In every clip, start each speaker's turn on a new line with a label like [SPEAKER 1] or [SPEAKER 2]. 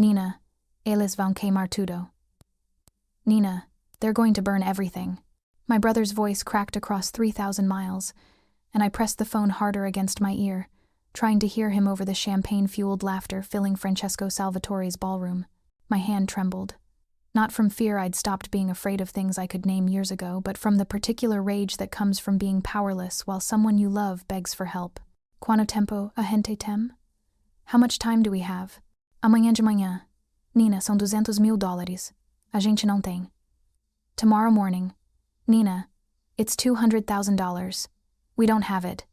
[SPEAKER 1] Nina, eles vão queimar tudo. Nina, they're going to burn everything. My brother's voice cracked across 3,000 miles, and I pressed the phone harder against my ear, trying to hear him over the champagne-fueled laughter filling Francesco Salvatore's ballroom. My hand trembled. Not from fear I'd stopped being afraid of things I could name years ago, but from the particular rage that comes from being powerless while someone you love begs for help. Quanto tempo a gente tem? How much time do we have? Amanhã de manhã. Nina, são $200,000. A gente não tem. Tomorrow morning. Nina, it's $200,000. We don't have it.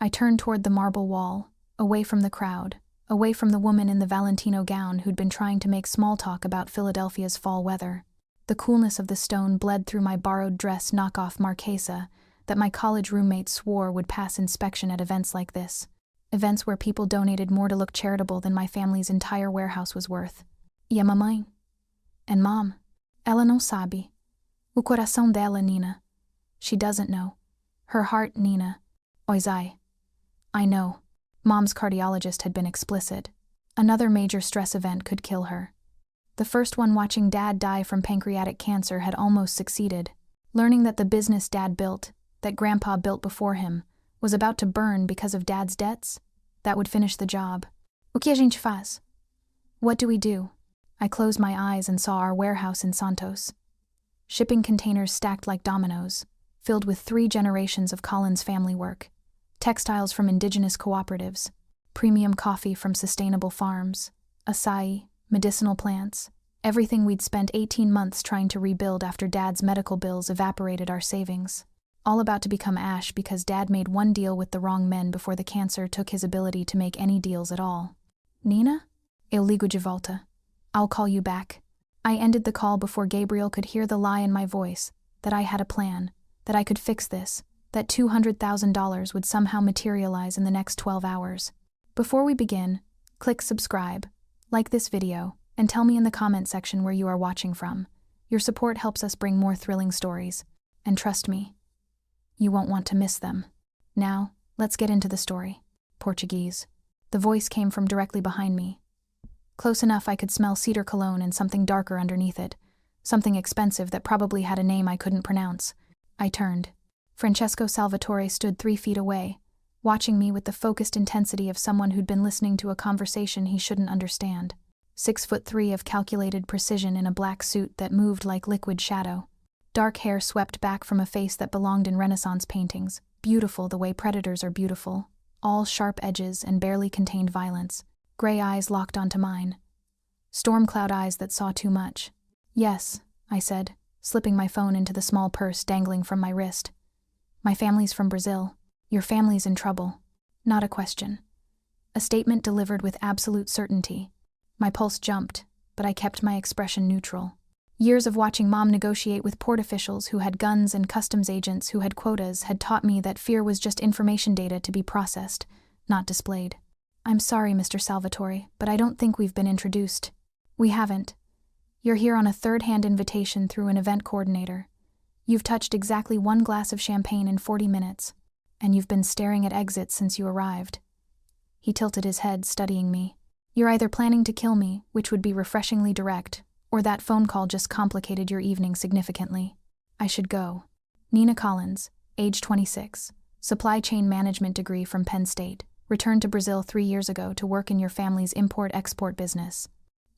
[SPEAKER 1] I turned toward the marble wall, away from the crowd, away from the woman in the Valentino gown who'd been trying to make small talk about Philadelphia's fall weather. The coolness of the stone bled through my borrowed dress knockoff Marchesa that my college roommate swore would pass inspection at events like this. Events where people donated more to look charitable than my family's entire warehouse was worth. E a mamãe? And Mom? Ela não sabe. O coração dela, Nina. She doesn't know. Her heart, Nina. Pois I know. Mom's cardiologist had been explicit. Another major stress event could kill her. The first one, watching Dad die from pancreatic cancer, had almost succeeded. Learning that the business Dad built, that Grandpa built before him, was about to burn because of Dad's debts, that would finish the job. O que a gente faz? What do we do? I closed my eyes and saw our warehouse in Santos. Shipping containers stacked like dominoes, filled with 3 generations of Collins family work. Textiles from indigenous cooperatives, premium coffee from sustainable farms, acai, medicinal plants, everything we'd spent 18 months trying to rebuild after Dad's medical bills evaporated our savings. All about to become ash because Dad made one deal with the wrong men before the cancer took his ability to make any deals at all. Nina? Eu ligo de volta. I'll call you back. I ended the call before Gabriel could hear the lie in my voice, that I had a plan, that I could fix this, that $200,000 would somehow materialize in the next 12 hours. Before we begin, click subscribe, like this video, and tell me in the comment section where you are watching from. Your support helps us bring more thrilling stories. And trust me, you won't want to miss them. Now, let's get into the story. Portuguese. The voice came from directly behind me. Close enough I could smell cedar cologne and something darker underneath it. Something expensive that probably had a name I couldn't pronounce. I turned. Francesco Salvatore stood 3 feet away, watching me with the focused intensity of someone who'd been listening to a conversation he shouldn't understand. 6'3" of calculated precision in a black suit that moved like liquid shadow. Dark hair swept back from a face that belonged in Renaissance paintings, beautiful the way predators are beautiful, all sharp edges and barely contained violence. Gray eyes locked onto mine. Storm cloud eyes that saw too much. Yes, I said, slipping my phone into the small purse dangling from my wrist. My family's from Brazil. Your family's in trouble. Not a question. A statement delivered with absolute certainty. My pulse jumped, but I kept my expression neutral. Years of watching Mom negotiate with port officials who had guns and customs agents who had quotas had taught me that fear was just information data to be processed, not displayed. I'm sorry, Mr. Salvatore, but I don't think we've been introduced. We haven't. You're here on a third-hand invitation through an event coordinator. You've touched exactly 1 glass of champagne in 40 minutes, and you've been staring at exits since you arrived. He tilted his head, studying me. You're either planning to kill me, which would be refreshingly direct, or that phone call just complicated your evening significantly. I should go. Nina Collins, age 26, supply chain management degree from Penn State. Returned to Brazil 3 years ago to work in your family's import-export business.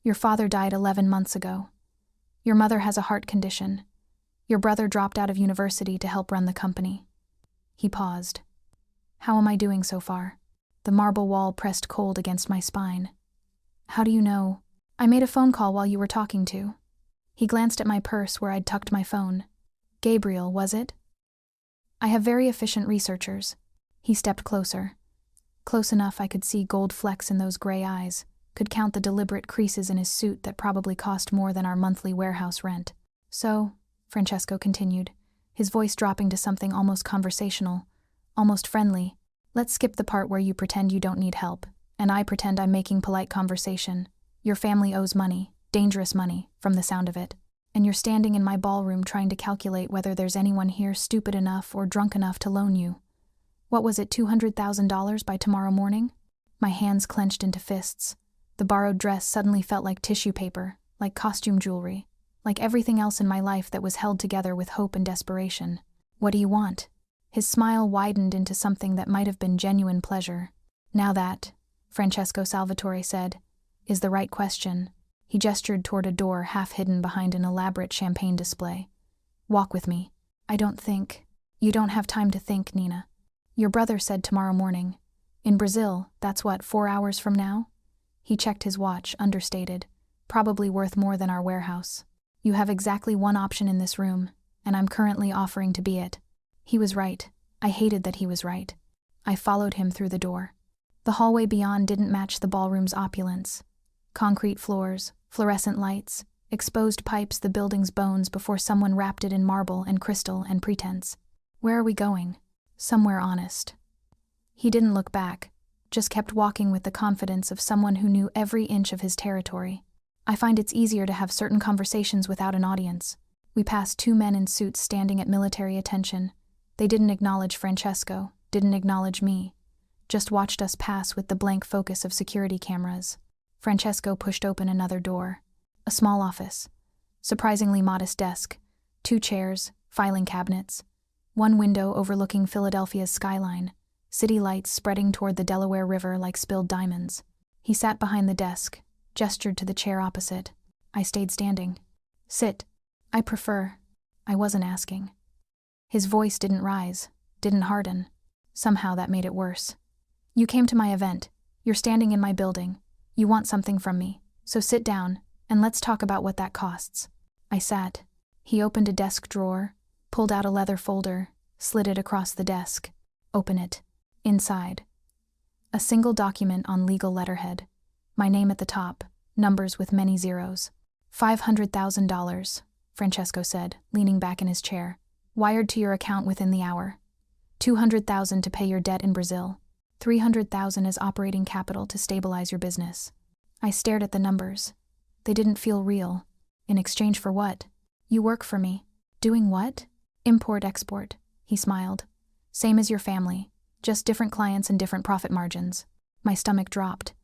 [SPEAKER 1] Your father died 11 months ago. Your mother has a heart condition. Your brother dropped out of university to help run the company. He paused. How am I doing so far? The marble wall pressed cold against my spine. How do you know? I made a phone call while you were talking to. He glanced at my purse where I'd tucked my phone. Gabriel, was it? I have very efficient researchers. He stepped closer. Close enough I could see gold flecks in those gray eyes, could count the deliberate creases in his suit that probably cost more than our monthly warehouse rent. So, Francesco continued, his voice dropping to something almost conversational, almost friendly, let's skip the part where you pretend you don't need help, and I pretend I'm making polite conversation. Your family owes money, dangerous money, from the sound of it, and you're standing in my ballroom trying to calculate whether there's anyone here stupid enough or drunk enough to loan you. What was it, $200,000 by tomorrow morning? My hands clenched into fists. The borrowed dress suddenly felt like tissue paper, like costume jewelry, like everything else in my life that was held together with hope and desperation. What do you want? His smile widened into something that might have been genuine pleasure. Now that, Francesco Salvatore said, is the right question. He gestured toward a door half hidden behind an elaborate champagne display. Walk with me. I don't think. You don't have time to think, Nina. Your brother said tomorrow morning. In Brazil, that's what, 4 hours from now? He checked his watch, understated. Probably worth more than our warehouse. You have exactly one option in this room, and I'm currently offering to be it. He was right. I hated that he was right. I followed him through the door. The hallway beyond didn't match the ballroom's opulence. Concrete floors, fluorescent lights, exposed pipes the building's bones before someone wrapped it in marble and crystal and pretense. Where are we going? Somewhere honest. He didn't look back, just kept walking with the confidence of someone who knew every inch of his territory. I find it's easier to have certain conversations without an audience. We passed 2 men in suits standing at military attention. They didn't acknowledge Francesco, didn't acknowledge me, just watched us pass with the blank focus of security cameras. Francesco pushed open another door. A small office. Surprisingly modest desk. 2 chairs, filing cabinets. 1 window overlooking Philadelphia's skyline. City lights spreading toward the Delaware River like spilled diamonds. He sat behind the desk, gestured to the chair opposite. I stayed standing. Sit. I prefer. I wasn't asking. His voice didn't rise, didn't harden. Somehow that made it worse. You came to my event. You're standing in my building. You want something from me. So sit down, and let's talk about what that costs. I sat. He opened a desk drawer, pulled out a leather folder, slid it across the desk. Open it. Inside. A single document on legal letterhead. My name at the top, numbers with many zeros. $500,000, Francesco said, leaning back in his chair. Wired to your account within the hour. $200,000 to pay your debt in Brazil. $300,000 as operating capital to stabilize your business. I stared at the numbers. They didn't feel real. In exchange for what? You work for me. Doing what? Import-export, he smiled. Same as your family, just different clients and different profit margins. My stomach dropped.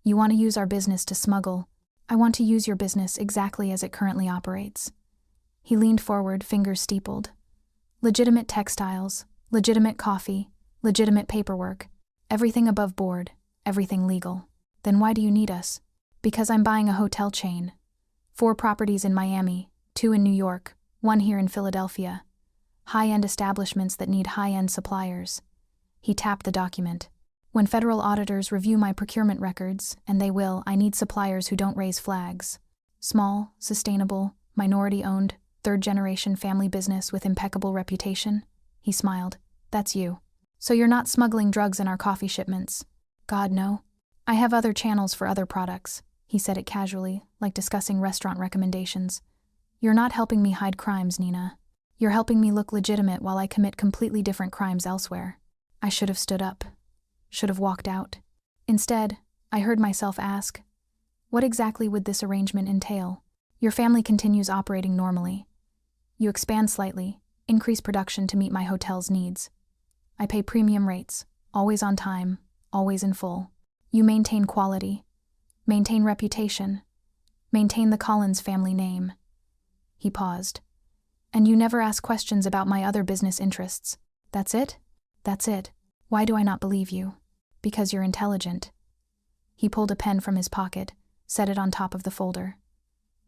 [SPEAKER 1] You want to use our business to smuggle. I want to use your business exactly as it currently operates. He leaned forward, fingers steepled. Legitimate textiles, legitimate coffee, legitimate paperwork. Everything above board, everything legal. Then why do you need us? Because I'm buying a hotel chain. 4 properties in Miami, 2 in New York, 1 here in Philadelphia. High-end establishments that need high-end suppliers. He tapped the document. When federal auditors review my procurement records, and they will, I need suppliers who don't raise flags. Small, sustainable, minority-owned, 3rd-generation family business with impeccable reputation. He smiled. That's you. So you're not smuggling drugs in our coffee shipments. God, no. I have other channels for other products. He said it casually, like discussing restaurant recommendations. You're not helping me hide crimes, Nina. You're helping me look legitimate while I commit completely different crimes elsewhere. I should have stood up. Should have walked out. Instead, I heard myself ask, what exactly would this arrangement entail? Your family continues operating normally. You expand slightly, increase production to meet my hotel's needs. I pay premium rates, always on time, always in full. You maintain quality, maintain reputation, maintain the Collins family name. He paused. And you never ask questions about my other business interests. That's it? That's it. Why do I not believe you? Because you're intelligent. He pulled a pen from his pocket, set it on top of the folder.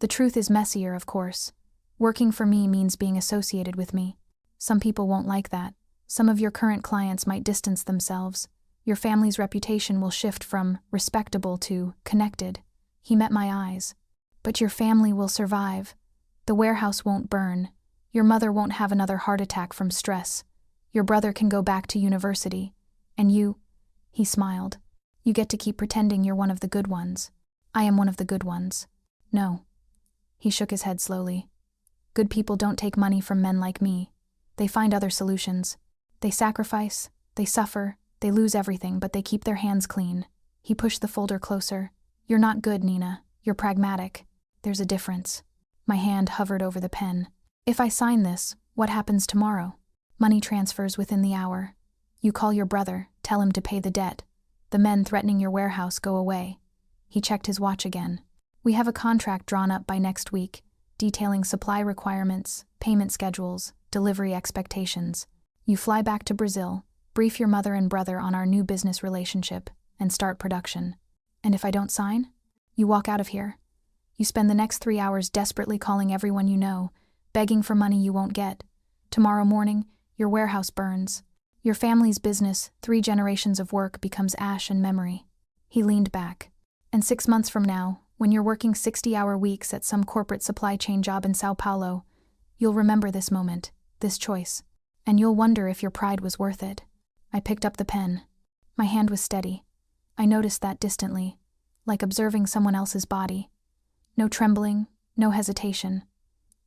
[SPEAKER 1] The truth is messier, of course. Working for me means being associated with me. Some people won't like that. Some of your current clients might distance themselves. Your family's reputation will shift from respectable to connected. He met my eyes. But your family will survive. The warehouse won't burn. Your mother won't have another heart attack from stress. Your brother can go back to university. And you, he smiled, you get to keep pretending you're one of the good ones. I am one of the good ones. No. He shook his head slowly. Good people don't take money from men like me. They find other solutions. They sacrifice, they suffer, they lose everything, but they keep their hands clean. He pushed the folder closer. You're not good, Nina. You're pragmatic. There's a difference. My hand hovered over the pen. If I sign this, what happens tomorrow? Money transfers within the hour. You call your brother, tell him to pay the debt. The men threatening your warehouse go away. He checked his watch again. We have a contract drawn up by next week, detailing supply requirements, payment schedules, delivery expectations. You fly back to Brazil, brief your mother and brother on our new business relationship, and start production. And if I don't sign? You walk out of here. You spend the next 3 hours desperately calling everyone you know, begging for money you won't get. Tomorrow morning, your warehouse burns. Your family's business, 3 generations of work, becomes ash and memory. He leaned back. And 6 months from now, when you're working 60-hour weeks at some corporate supply chain job in Sao Paulo, you'll remember this moment, this choice, and you'll wonder if your pride was worth it. I picked up the pen. My hand was steady. I noticed that distantly, like observing someone else's body. No trembling, no hesitation.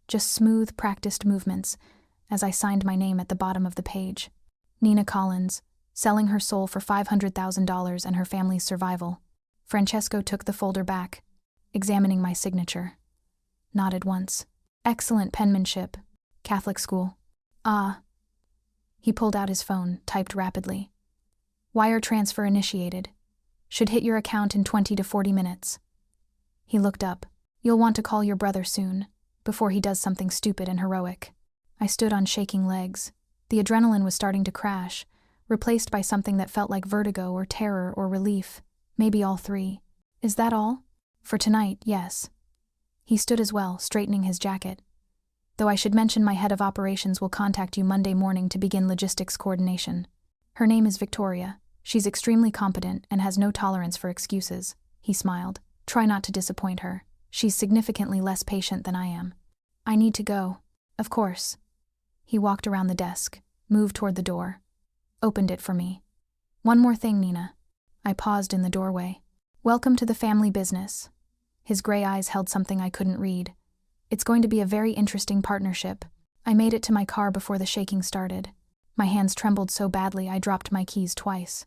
[SPEAKER 1] Just smooth, practiced movements as I signed my name at the bottom of the page. Nina Collins, selling her soul for $500,000 and her family's survival. Francesco took the folder back, examining my signature. Nodded once. Excellent penmanship. Catholic school. Ah. He pulled out his phone, typed rapidly. Wire transfer initiated. Should hit your account in 20 to 40 minutes. He looked up. You'll want to call your brother soon, before he does something stupid and heroic. I stood on shaking legs. The adrenaline was starting to crash, replaced by something that felt like vertigo or terror or relief. Maybe all 3. Is that all? For tonight, yes. He stood as well, straightening his jacket. Though I should mention my head of operations will contact you Monday morning to begin logistics coordination. Her name is Victoria. She's extremely competent and has no tolerance for excuses. He smiled. Try not to disappoint her. She's significantly less patient than I am. I need to go. Of course. He walked around the desk, moved toward the door, opened it for me. One more thing, Nina. I paused in the doorway. Welcome to the family business. His gray eyes held something I couldn't read. It's going to be a very interesting partnership. I made it to my car before the shaking started. My hands trembled so badly I dropped my keys twice.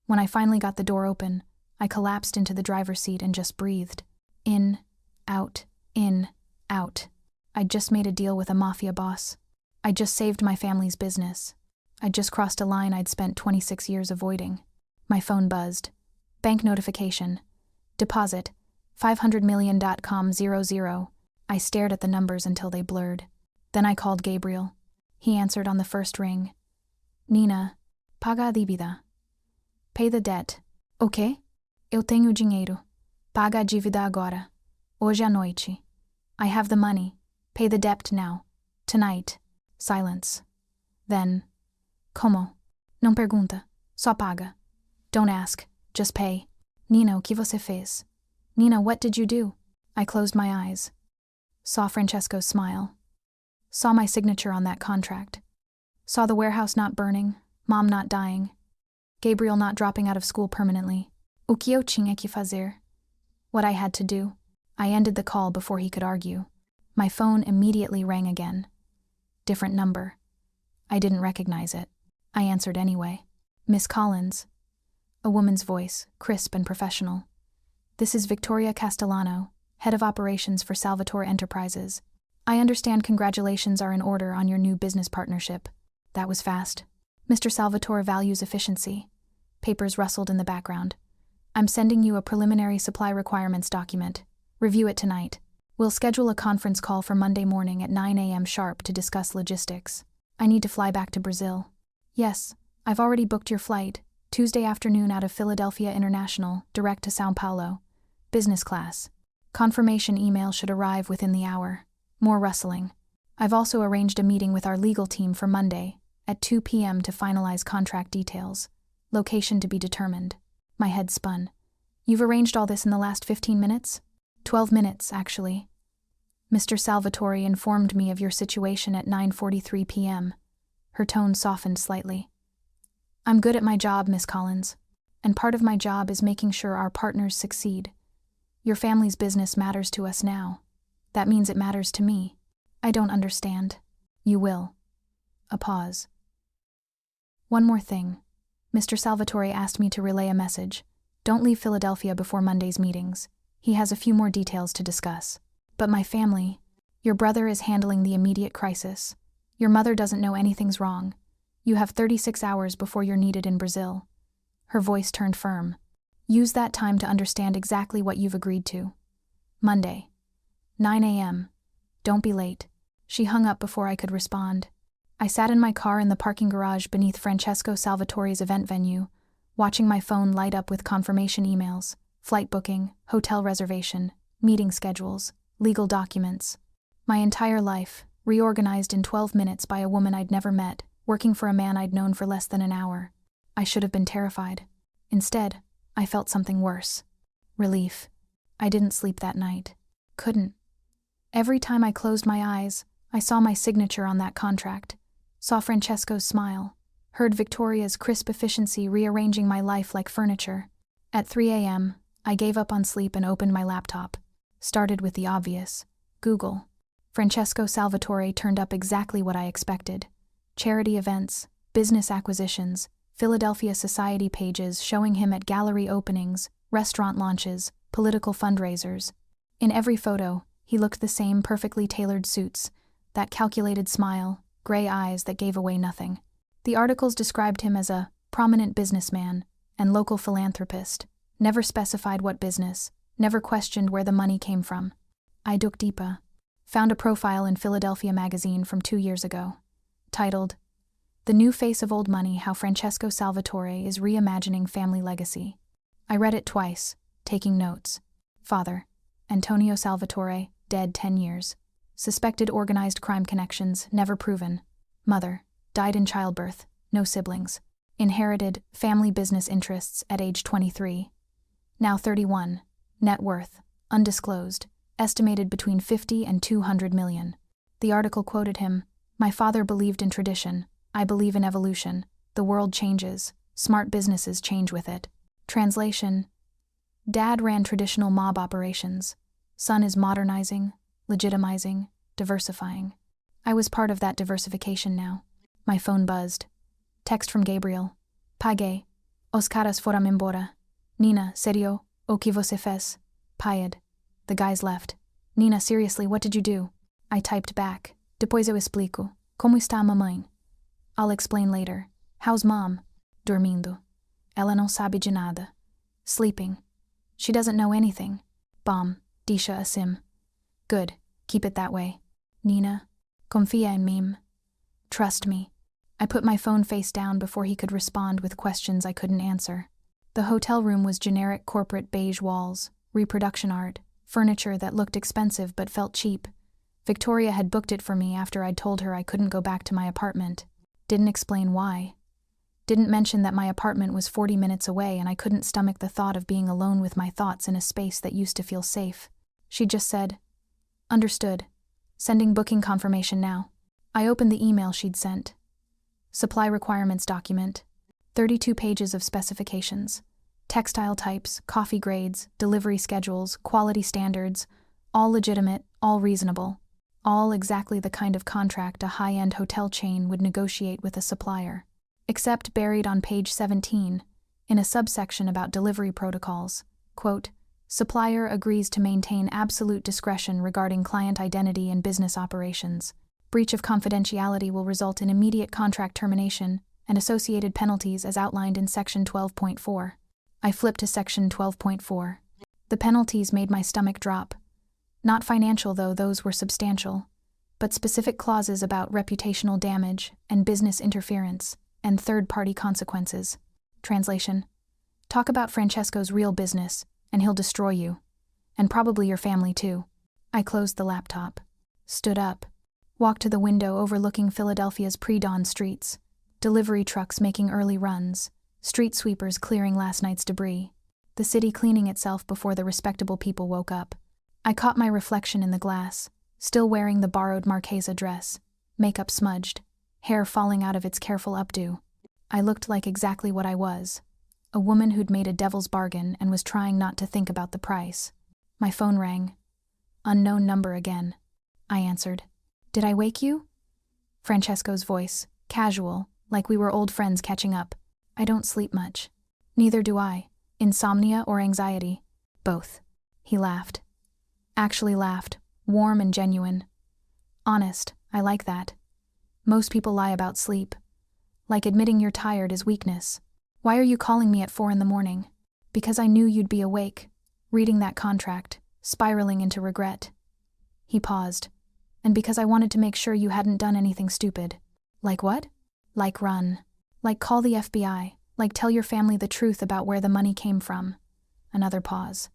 [SPEAKER 1] When I finally got the door open, I collapsed into the driver's seat and just breathed. In, out, in, out. I'd just made a deal with a Mafia boss. I'd just saved my family's business. I'd just crossed a line I'd spent 26 years avoiding. My phone buzzed. Bank notification. Deposit. 500million.com00. I stared at the numbers until they blurred. Then I called Gabriel. He answered on the first ring. Nina, paga a dívida. Pay the debt. Ok? Eu tenho dinheiro. Paga a dívida agora. Hoje à noite. I have the money. Pay the debt now. Tonight. Silence. Then. Como? Não pergunta. Só paga. Don't ask. Just pay. Nina, o que você fez? Nina, what did you do? I closed my eyes. Saw Francesco's smile. Saw my signature on that contract. Saw the warehouse not burning, Mom not dying, Gabriel not dropping out of school permanently. O que eu tinha que fazer? What I had to do. I ended the call before he could argue. My phone immediately rang again. Different number. I didn't recognize it. I answered anyway. Miss Collins. A woman's voice, crisp and professional. This is Victoria Castellano, head of operations for Salvatore Enterprises. I understand congratulations are in order on your new business partnership. That was fast. Mr. Salvatore values efficiency. Papers rustled in the background. I'm sending you a preliminary supply requirements document. Review it tonight. We'll schedule a conference call for Monday morning at 9 a.m. sharp to discuss logistics. I need to fly back to Brazil. Yes, I've already booked your flight. Tuesday afternoon out of Philadelphia International, direct to Sao Paulo. Business class. Confirmation email should arrive within the hour. More rustling. I've also arranged a meeting with our legal team for Monday, at 2 p.m. to finalize contract details. Location to be determined. My head spun. You've arranged all this in the last 15 minutes? 12 minutes, actually. Mr. Salvatore informed me of your situation at 9:43 p.m. Her tone softened slightly. I'm good at my job, Miss Collins, and part of my job is making sure our partners succeed. Your family's business matters to us now. That means it matters to me. I don't understand. You will. A pause. One more thing. Mr. Salvatore asked me to relay a message. Don't leave Philadelphia before Monday's meetings. He has a few more details to discuss. But my family, your brother is handling the immediate crisis. Your mother doesn't know anything's wrong. You have 36 hours before you're needed in Brazil. Her voice turned firm. Use that time to understand exactly what you've agreed to. Monday, 9 a.m. Don't be late. She hung up before I could respond. I sat in my car in the parking garage beneath Francesco Salvatore's event venue, watching my phone light up with confirmation emails, flight booking, hotel reservation, meeting schedules, legal documents. My entire life, reorganized in 12 minutes by a woman I'd never met, working for a man I'd known for less than an hour. I should have been terrified. Instead, I felt something worse. Relief. I didn't sleep that night. Couldn't. Every time I closed my eyes, I saw my signature on that contract, saw Francesco's smile, heard Victoria's crisp efficiency rearranging my life like furniture. At 3 a.m., I gave up on sleep and opened my laptop. Started with the obvious. Google. Francesco Salvatore turned up exactly what I expected. Charity events, business acquisitions, Philadelphia society pages showing him at gallery openings, restaurant launches, political fundraisers. In every photo, he looked the same perfectly tailored suits, that calculated smile, gray eyes that gave away nothing. The articles described him as a prominent businessman and local philanthropist, never specified what business, never questioned where the money came from. I dug deeper. Found a profile in Philadelphia magazine from 2 years ago, titled, "The New Face of Old Money, How Francesco Salvatore is Reimagining Family Legacy." I read it twice, taking notes. Father, Antonio Salvatore, dead 10 years. Suspected organized crime connections, never proven. Mother, died in childbirth, no siblings. Inherited family business interests at age 23. Now 31. Net worth, undisclosed, estimated between 50 and 200 million. The article quoted him, "My father believed in tradition. I believe in evolution. The world changes. Smart businesses change with it." Translation: Dad ran traditional mob operations. Son is modernizing, legitimizing, diversifying. I was part of that diversification now. My phone buzzed. Text from Gabriel. Paguei. Os caras foram embora. Nina, serio, o que você fez? Paiad. The guys left. Nina, seriously, what did you do? I typed back. Depois eu explico. Como está a mamãe? I'll explain later. How's mom? Dormindo. Ela não sabe de nada. Sleeping. She doesn't know anything. Bom, deixa assim. Good. Keep it that way. Nina, confia em mim. Trust me. I put my phone face down before he could respond with questions I couldn't answer. The hotel room was generic corporate beige walls, reproduction art, furniture that looked expensive but felt cheap. Victoria had booked it for me after I'd told her I couldn't go back to my apartment. Didn't explain why. Didn't mention that my apartment was 40 minutes away and I couldn't stomach the thought of being alone with my thoughts in a space that used to feel safe. She just said, "Understood. Sending booking confirmation now." I opened the email she'd sent. Supply requirements document. 32 pages of specifications. Textile types, coffee grades, delivery schedules, quality standards, all legitimate, all reasonable. All exactly the kind of contract a high-end hotel chain would negotiate with a supplier. Except buried on page 17, in a subsection about delivery protocols, quote, "Supplier agrees to maintain absolute discretion regarding client identity and business operations. Breach of confidentiality will result in immediate contract termination and associated penalties as outlined in Section 12.4. I flipped to Section 12.4. The penalties made my stomach drop. Not financial, though those were substantial, but specific clauses about reputational damage and business interference and third-party consequences. Translation: Talk about Francesco's real business, and he'll destroy you. And probably your family, too. I closed the laptop. Stood up. Walked to the window overlooking Philadelphia's pre-dawn streets. Delivery trucks making early runs. Street sweepers clearing last night's debris. The city cleaning itself before the respectable people woke up. I caught my reflection in the glass, still wearing the borrowed Marchesa dress, makeup smudged, hair falling out of its careful updo. I looked like exactly what I was, a woman who'd made a devil's bargain and was trying not to think about the price. My phone rang. Unknown number again. I answered. "Did I wake you?" Francesco's voice, casual, like we were old friends catching up. "I don't sleep much." "Neither do I. Insomnia or anxiety?" "Both." He laughed. Actually laughed, warm and genuine. "Honest, I like that. Most people lie about sleep. Like admitting you're tired is weakness. Why are you calling me at 4 in the morning?" Because I knew you'd be awake, reading that contract, spiraling into regret. He paused. And because I wanted to make sure you hadn't done anything stupid. Like what? Like run. Like call the FBI. Like tell your family the truth about where the money came from. Another pause.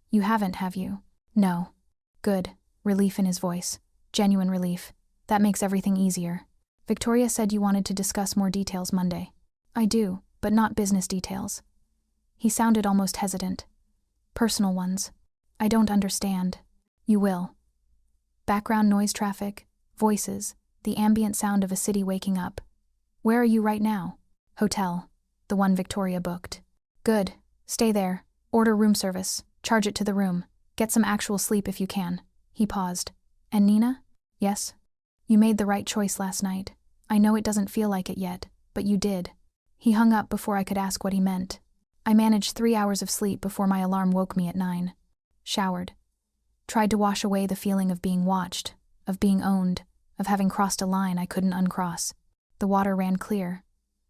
[SPEAKER 1] You haven't, have you? No. Good. Relief in his voice. Genuine relief. That makes everything easier. Victoria said you wanted to discuss more details Monday. I do, but not business details. He sounded almost hesitant. Personal ones. I don't understand. You will. Background noise traffic, voices, the ambient sound of a city waking up. Where are you right now? Hotel. The one Victoria booked. Good. Stay there. Order room service. Charge it to the room. Get some actual sleep if you can. He paused. And Nina? Yes? You made the right choice last night. I know it doesn't feel like it yet, but you did. He hung up before I could ask what he meant. I managed 3 hours of sleep before my alarm woke me at 9. Showered. Tried to wash away the feeling of being watched, of being owned, of having crossed a line I couldn't uncross. The water ran clear,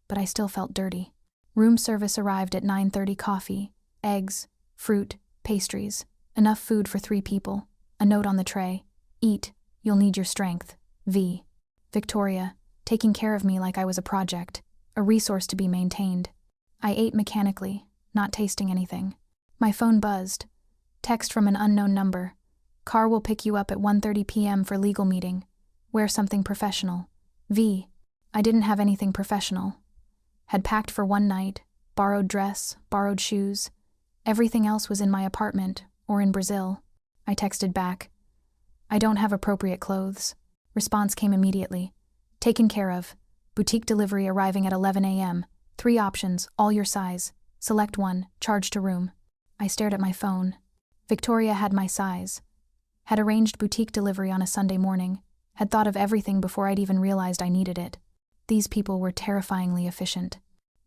[SPEAKER 1] but I still felt dirty. Room service arrived at 9:30. Coffee, eggs, fruit, pastries, enough food for 3 people, a note on the tray. Eat, you'll need your strength. V. Victoria, taking care of me like I was a project, a resource to be maintained. I ate mechanically, not tasting anything. My phone buzzed. Text from an unknown number. Car will pick you up at 1:30 p.m. for legal meeting. Wear something professional. V. I didn't have anything professional. Had packed for one night, borrowed dress, borrowed shoes. Everything else was in my apartment or in Brazil. I texted back. I don't have appropriate clothes. Response came immediately. Taken care of. Boutique delivery arriving at 11 a.m. 3 options, all your size. Select one, charge to room. I stared at my phone. Victoria had my size. Had arranged boutique delivery on a Sunday morning. Had thought of everything before I'd even realized I needed it. These people were terrifyingly efficient.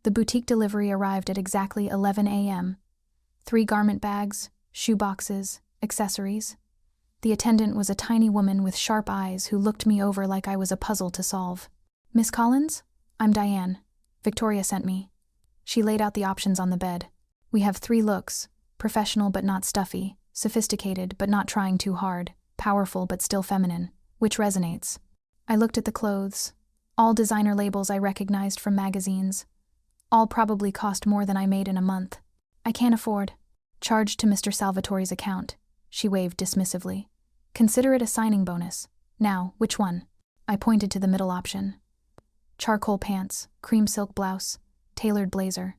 [SPEAKER 1] The boutique delivery arrived at exactly 11 a.m. 3 garment bags, shoe boxes, accessories. The attendant was a tiny woman with sharp eyes who looked me over like I was a puzzle to solve. Miss Collins? I'm Diane. Victoria sent me. She laid out the options on the bed. We have 3 looks, professional but not stuffy, sophisticated but not trying too hard, powerful but still feminine. Which resonates? I looked at the clothes. All designer labels I recognized from magazines. All probably cost more than I made in a month. I can't afford. Charged to Mr. Salvatore's account. She waved dismissively. Consider it a signing bonus. Now, which one? I pointed to the middle option. Charcoal pants, cream silk blouse, tailored blazer.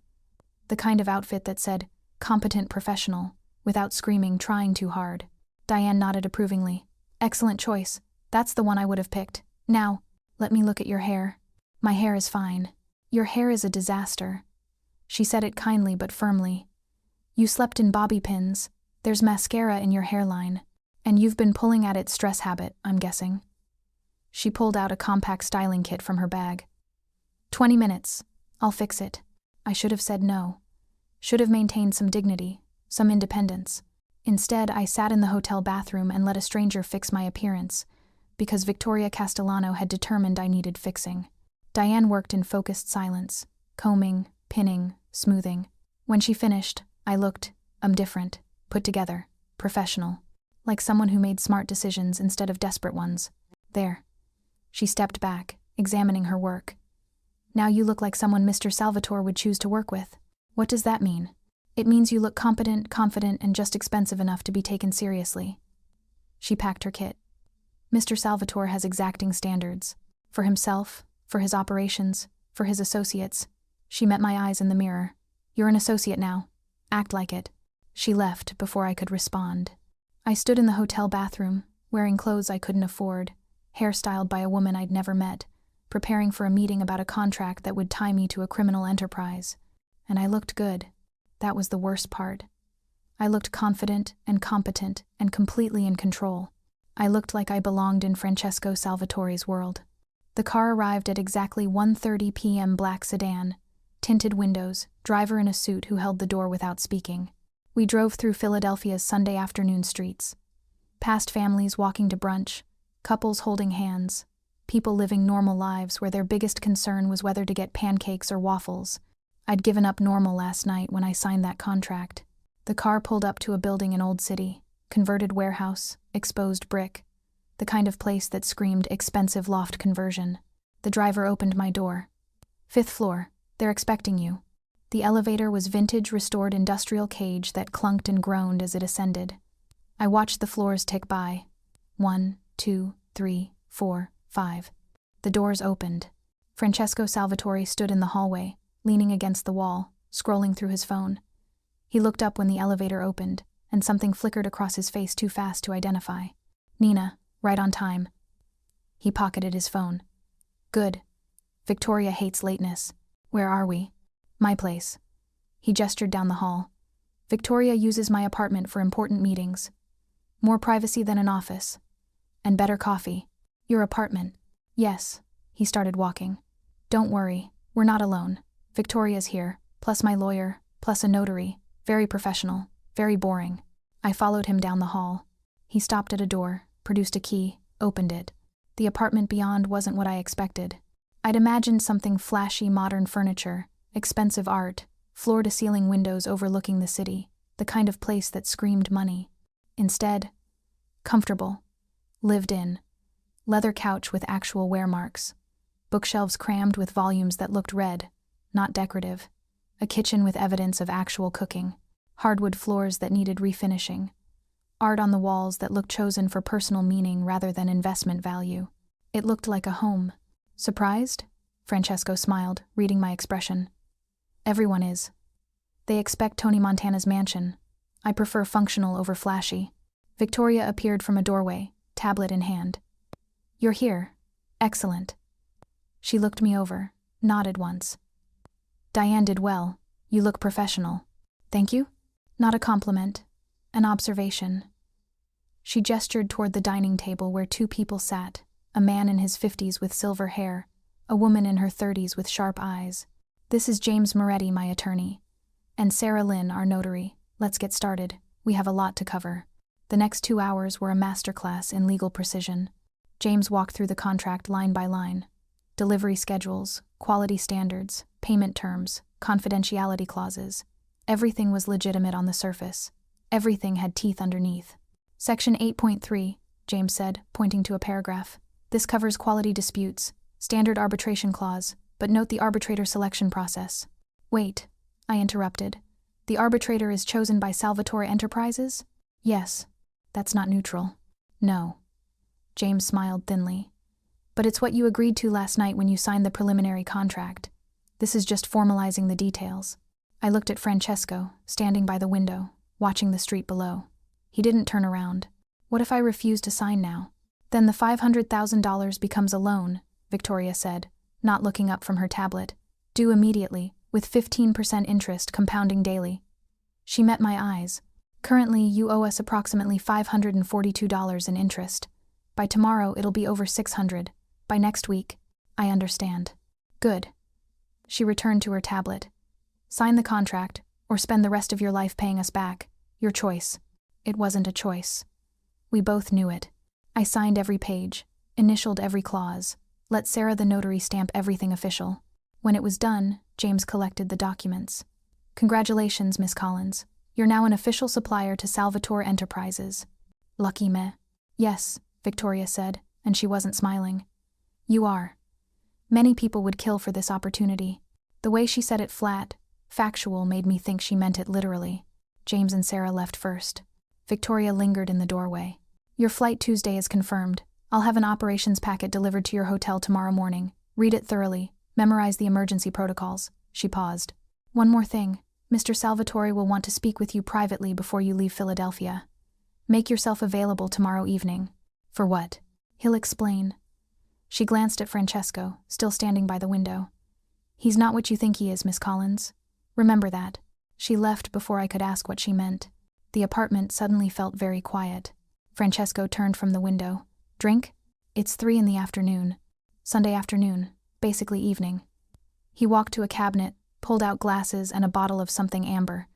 [SPEAKER 1] The kind of outfit that said, competent professional, without screaming, trying too hard. Diane nodded approvingly. Excellent choice. That's the one I would have picked. Now, let me look at your hair. My hair is fine. Your hair is a disaster. She said it kindly but firmly. You slept in bobby pins. There's mascara in your hairline. And you've been pulling at it stress habit, I'm guessing. She pulled out a compact styling kit from her bag. 20 minutes. I'll fix it. I should have said no. Should have maintained some dignity, some independence. Instead, I sat in the hotel bathroom and let a stranger fix my appearance, because Victoria Castellano had determined I needed fixing. Diane worked in focused silence, combing, pinning, smoothing. When she finished, I looked, different, put together, professional, like someone who made smart decisions instead of desperate ones. There. She stepped back, examining her work. Now you look like someone Mr. Salvatore would choose to work with. What does that mean? It means you look competent, confident, and just expensive enough to be taken seriously. She packed her kit. Mr. Salvatore has exacting standards. For himself, for his operations, for his associates. She met my eyes in the mirror. You're an associate now. Act like it. She left before I could respond. I stood in the hotel bathroom, wearing clothes I couldn't afford, hairstyled by a woman I'd never met, preparing for a meeting about a contract that would tie me to a criminal enterprise. And I looked good. That was the worst part. I looked confident and competent and completely in control. I looked like I belonged in Francesco Salvatore's world. The car arrived at exactly 1:30 p.m. Black sedan, tinted windows, driver in a suit who held the door without speaking. We drove through Philadelphia's Sunday afternoon streets. Past families walking to brunch, couples holding hands, people living normal lives where their biggest concern was whether to get pancakes or waffles. I'd given up normal last night when I signed that contract. The car pulled up to a building in Old City, converted warehouse, exposed brick, the kind of place that screamed expensive loft conversion. The driver opened my door. "5th floor, they're expecting you." The elevator was vintage restored industrial cage that clunked and groaned as it ascended. I watched the floors tick by. 1, 2, 3, 4, 5. The doors opened. Francesco Salvatore stood in the hallway, leaning against the wall, scrolling through his phone. He looked up when the elevator opened, and something flickered across his face too fast to identify. "Nina, right on time." He pocketed his phone. "Good. Victoria hates lateness. Where are we?" "My place." He gestured down the hall. "Victoria uses my apartment for important meetings. More privacy than an office. And better coffee." "Your apartment?" "Yes." He started walking. "Don't worry, we're not alone. Victoria's here, plus my lawyer, plus a notary. Very professional, very boring." I followed him down the hall. He stopped at a door, produced a key, opened it. The apartment beyond wasn't what I expected. I'd imagined something flashy modern furniture, expensive art, floor-to-ceiling windows overlooking the city, the kind of place that screamed money. Instead, comfortable, lived in, leather couch with actual wear marks, bookshelves crammed with volumes that looked read, not decorative, a kitchen with evidence of actual cooking, hardwood floors that needed refinishing, art on the walls that looked chosen for personal meaning rather than investment value. It looked like a home. "Surprised?" Francesco smiled, reading my expression. "Everyone is. They expect Tony Montana's mansion. I prefer functional over flashy." Victoria appeared from a doorway, tablet in hand. "You're here. Excellent." She looked me over, nodded once. "Diane did well. You look professional." "Thank you?" "Not a compliment. An observation." She gestured toward the dining table where two people sat, a man in his 50s with silver hair, a woman in her 30s with sharp eyes. "This is James Moretti, my attorney. And Sarah Lynn, our notary. Let's get started. We have a lot to cover." The next 2 hours were a masterclass in legal precision. James walked through the contract line by line. Delivery schedules, quality standards, payment terms, confidentiality clauses. Everything was legitimate on the surface. Everything had teeth underneath. "Section 8.3, James said, pointing to a paragraph. "This covers quality disputes, standard arbitration clause, but note the arbitrator selection process." "Wait," I interrupted. "The arbitrator is chosen by Salvatore Enterprises?" "Yes. That's not neutral." "No." James smiled thinly. "But it's what you agreed to last night when you signed the preliminary contract. This is just formalizing the details." I looked at Francesco, standing by the window, watching the street below. He didn't turn around. "What if I refuse to sign now?" "Then the $500,000 becomes a loan," Victoria said, not looking up from her tablet. "Due immediately, with 15% interest compounding daily." She met my eyes. "Currently, you owe us approximately $542 in interest. By tomorrow, it'll be over $600. By next week." "I understand." "Good." She returned to her tablet. "Sign the contract, or spend the rest of your life paying us back. Your choice." It wasn't a choice. We both knew it. I signed every page, initialed every clause, let Sarah the notary stamp everything official. When it was done, James collected the documents. "Congratulations, Miss Collins. You're now an official supplier to Salvatore Enterprises." "Lucky me." "Yes," Victoria said, and she wasn't smiling. "You are. Many people would kill for this opportunity." The way she said it flat, factual, made me think she meant it literally. James and Sarah left first. Victoria lingered in the doorway. "Your flight Tuesday is confirmed. I'll have an operations packet delivered to your hotel tomorrow morning. Read it thoroughly. Memorize the emergency protocols." She paused. "One more thing. Mr. Salvatore will want to speak with you privately before you leave Philadelphia. Make yourself available tomorrow evening." "For what?" "He'll explain." She glanced at Francesco, still standing by the window. "He's not what you think he is, Miss Collins. Remember that." She left before I could ask what she meant. The apartment suddenly felt very quiet. Francesco turned from the window. "Drink?" "It's 3 in the afternoon. Sunday afternoon, basically evening." He walked to a cabinet, pulled out glasses and a bottle of something amber.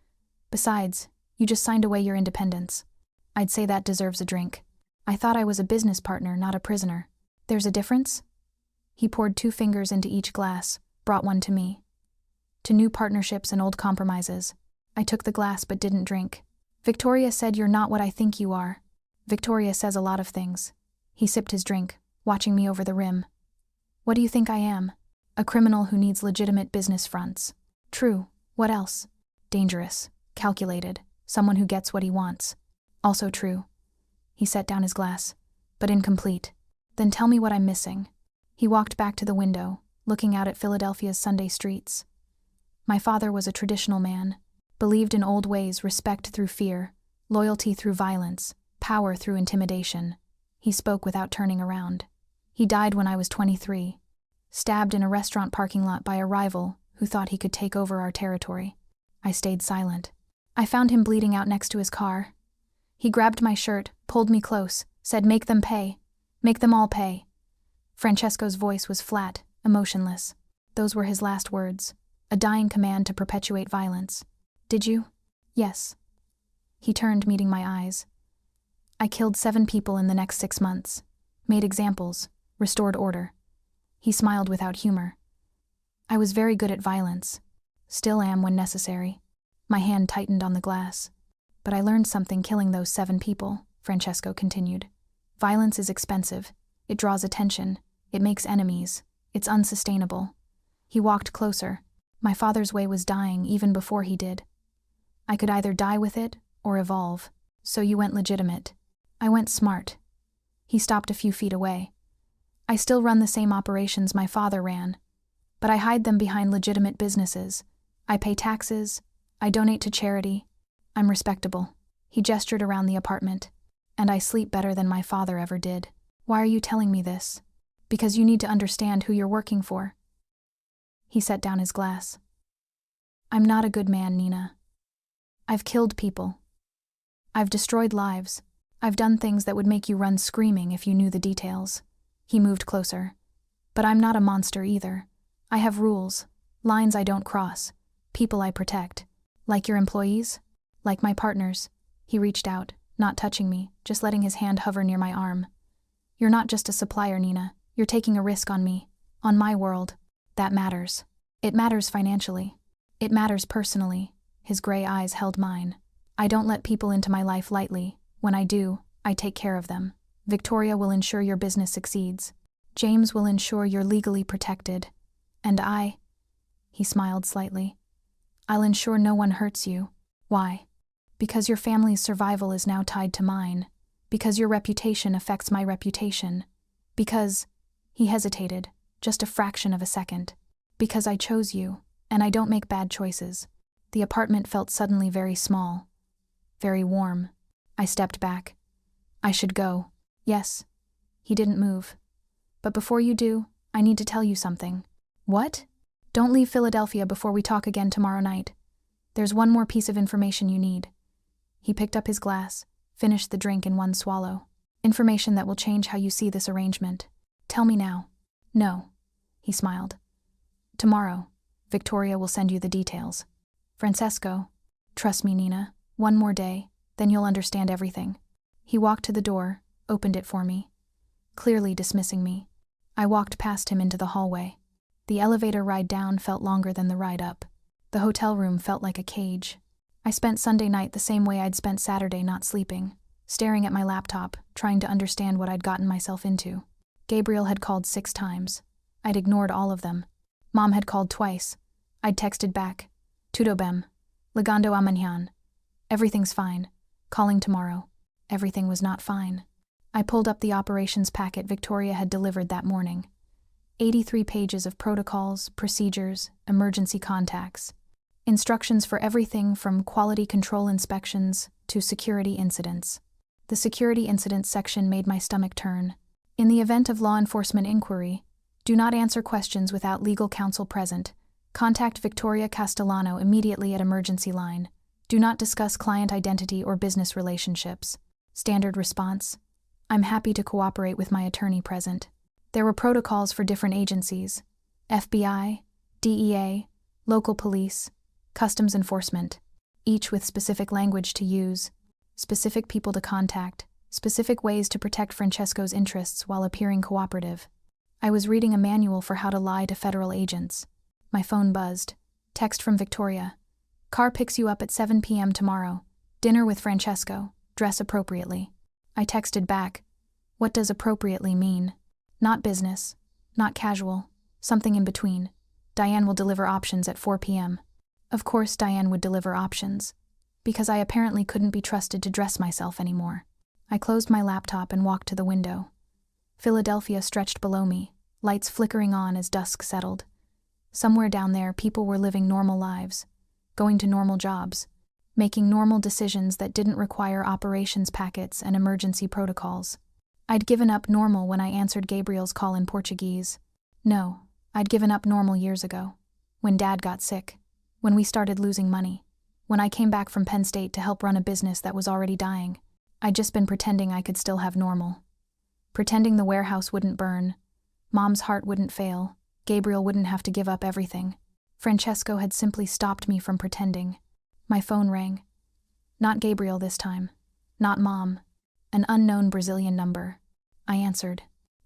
[SPEAKER 1] "Besides, you just signed away your independence. I'd say that deserves a drink. I thought I was a business partner, not a prisoner." "There's a difference?" He poured 2 fingers into each glass, brought one to me. to new partnerships and old compromises. I took the glass but didn't drink. Victoria said, "You're not what I think you are." Victoria says a lot of things. He sipped his drink, watching me over the rim. "What do you think I am? A criminal who needs legitimate business fronts." "True. What else?" "Dangerous. Calculated. Someone who gets what he wants." "Also true." He set down his glass. "But incomplete." "Then tell me what I'm missing." He walked back to the window, looking out at Philadelphia's Sunday streets. My father was a traditional man, believed in old ways, respect through fear, loyalty through violence, power through intimidation. He spoke without turning around. He died when I was 23, stabbed in a restaurant parking lot by a rival who thought he could take over our territory. I stayed silent. I found him bleeding out next to his car. He grabbed my shirt, pulled me close, said, "Make them pay. Make them all pay." Francesco's voice was flat, emotionless. Those were his last words, a dying command to perpetuate violence. "Did you?" "Yes." He turned, meeting my eyes. "I killed 7 people in the next 6 months. Made examples, restored order." He smiled without humor. "I was very good at violence. Still am when necessary." My hand tightened on the glass. "But I learned something killing those 7 people," Francesco continued. "Violence is expensive. It draws attention. It makes enemies. It's unsustainable." He walked closer. "My father's way was dying even before he did. I could either die with it or evolve. So you went legitimate. I went smart." He stopped a few feet away. "I still run the same operations my father ran, but I hide them behind legitimate businesses. I pay taxes. I donate to charity. I'm respectable." He gestured around the apartment. "And I sleep better than my father ever did." "Why are you telling me this?" "Because you need to understand who you're working for." He set down his glass. "I'm not a good man, Nina. I've killed people. I've destroyed lives. I've done things that would make you run screaming if you knew the details." He moved closer. "But I'm not a monster either. I have rules, lines I don't cross, people I protect. Like your employees? Like my partners." He reached out, not touching me, just letting his hand hover near my arm. "You're not just a supplier, Nina. You're taking a risk on me, on my world. That matters. It matters financially. It matters personally." His gray eyes held mine. "I don't let people into my life lightly. When I do, I take care of them. Victoria will ensure your business succeeds. James will ensure you're legally protected. And I," he smiled slightly, "I'll ensure no one hurts you." "Why?" "Because your family's survival is now tied to mine. Because your reputation affects my reputation. Because," he hesitated, just a fraction of a second, "because I chose you, and I don't make bad choices." The apartment felt suddenly very small, very warm. I stepped back. "I should go." "Yes." He didn't move. "But before you do, I need to tell you something." "What?" "Don't leave Philadelphia before we talk again tomorrow night. There's one more piece of information you need." He picked up his glass, finished the drink in one swallow. "Information that will change how you see this arrangement. Tell me now." "No." He smiled. "Tomorrow, Victoria will send you the details." "Francesco." "Trust me, Nina. One more day, then you'll understand everything." He walked to the door, opened it for me, clearly dismissing me. I walked past him into the hallway. The elevator ride down felt longer than the ride up. The hotel room felt like a cage. I spent Sunday night the same way I'd spent Saturday, not sleeping, staring at my laptop, trying to understand what I'd gotten myself into. Gabriel had called 6 times. I'd ignored all of them. Mom had called twice. I'd texted back, "Tutto bem. Ligando a mañana. Everything's fine. Calling tomorrow." Everything was not fine. I pulled up the operations packet Victoria had delivered that morning. 83 pages of protocols, procedures, emergency contacts. Instructions for everything from quality control inspections to security incidents. The security incidents section made my stomach turn. In the event of law enforcement inquiry, do not answer questions without legal counsel present. Contact Victoria Castellano immediately at emergency line. Do not discuss client identity or business relationships. Standard response: "I'm happy to cooperate with my attorney present." There were protocols for different agencies: FBI, DEA, local police, customs enforcement, each with specific language to use, specific people to contact, specific ways to protect Francesco's interests while appearing cooperative. I was reading a manual for how to lie to federal agents. My phone buzzed. Text from Victoria. Car picks you up at 7 p.m. tomorrow. Dinner with Francesco. Dress appropriately. I texted back. What does appropriately mean? Not business. Not casual. Something in between. Diane will deliver options at 4 p.m. Of course Diane would deliver options. Because I apparently couldn't be trusted to dress myself anymore. I closed my laptop and walked to the window. Philadelphia stretched below me, lights flickering on as dusk settled. Somewhere down there, people were living normal lives, going to normal jobs, making normal decisions that didn't require operations packets and emergency protocols. I'd given up normal when I answered Gabriel's call in Portuguese. No, I'd given up normal years ago, when Dad got sick, when we started losing money, when I came back from Penn State to help run a business that was already dying. I'd just been pretending I could still have normal. Pretending the warehouse wouldn't burn, Mom's heart wouldn't fail, Gabriel wouldn't have to give up everything. Francesco had simply stopped me from pretending. My phone rang. Not Gabriel this time. Not Mom. An unknown Brazilian number. I answered.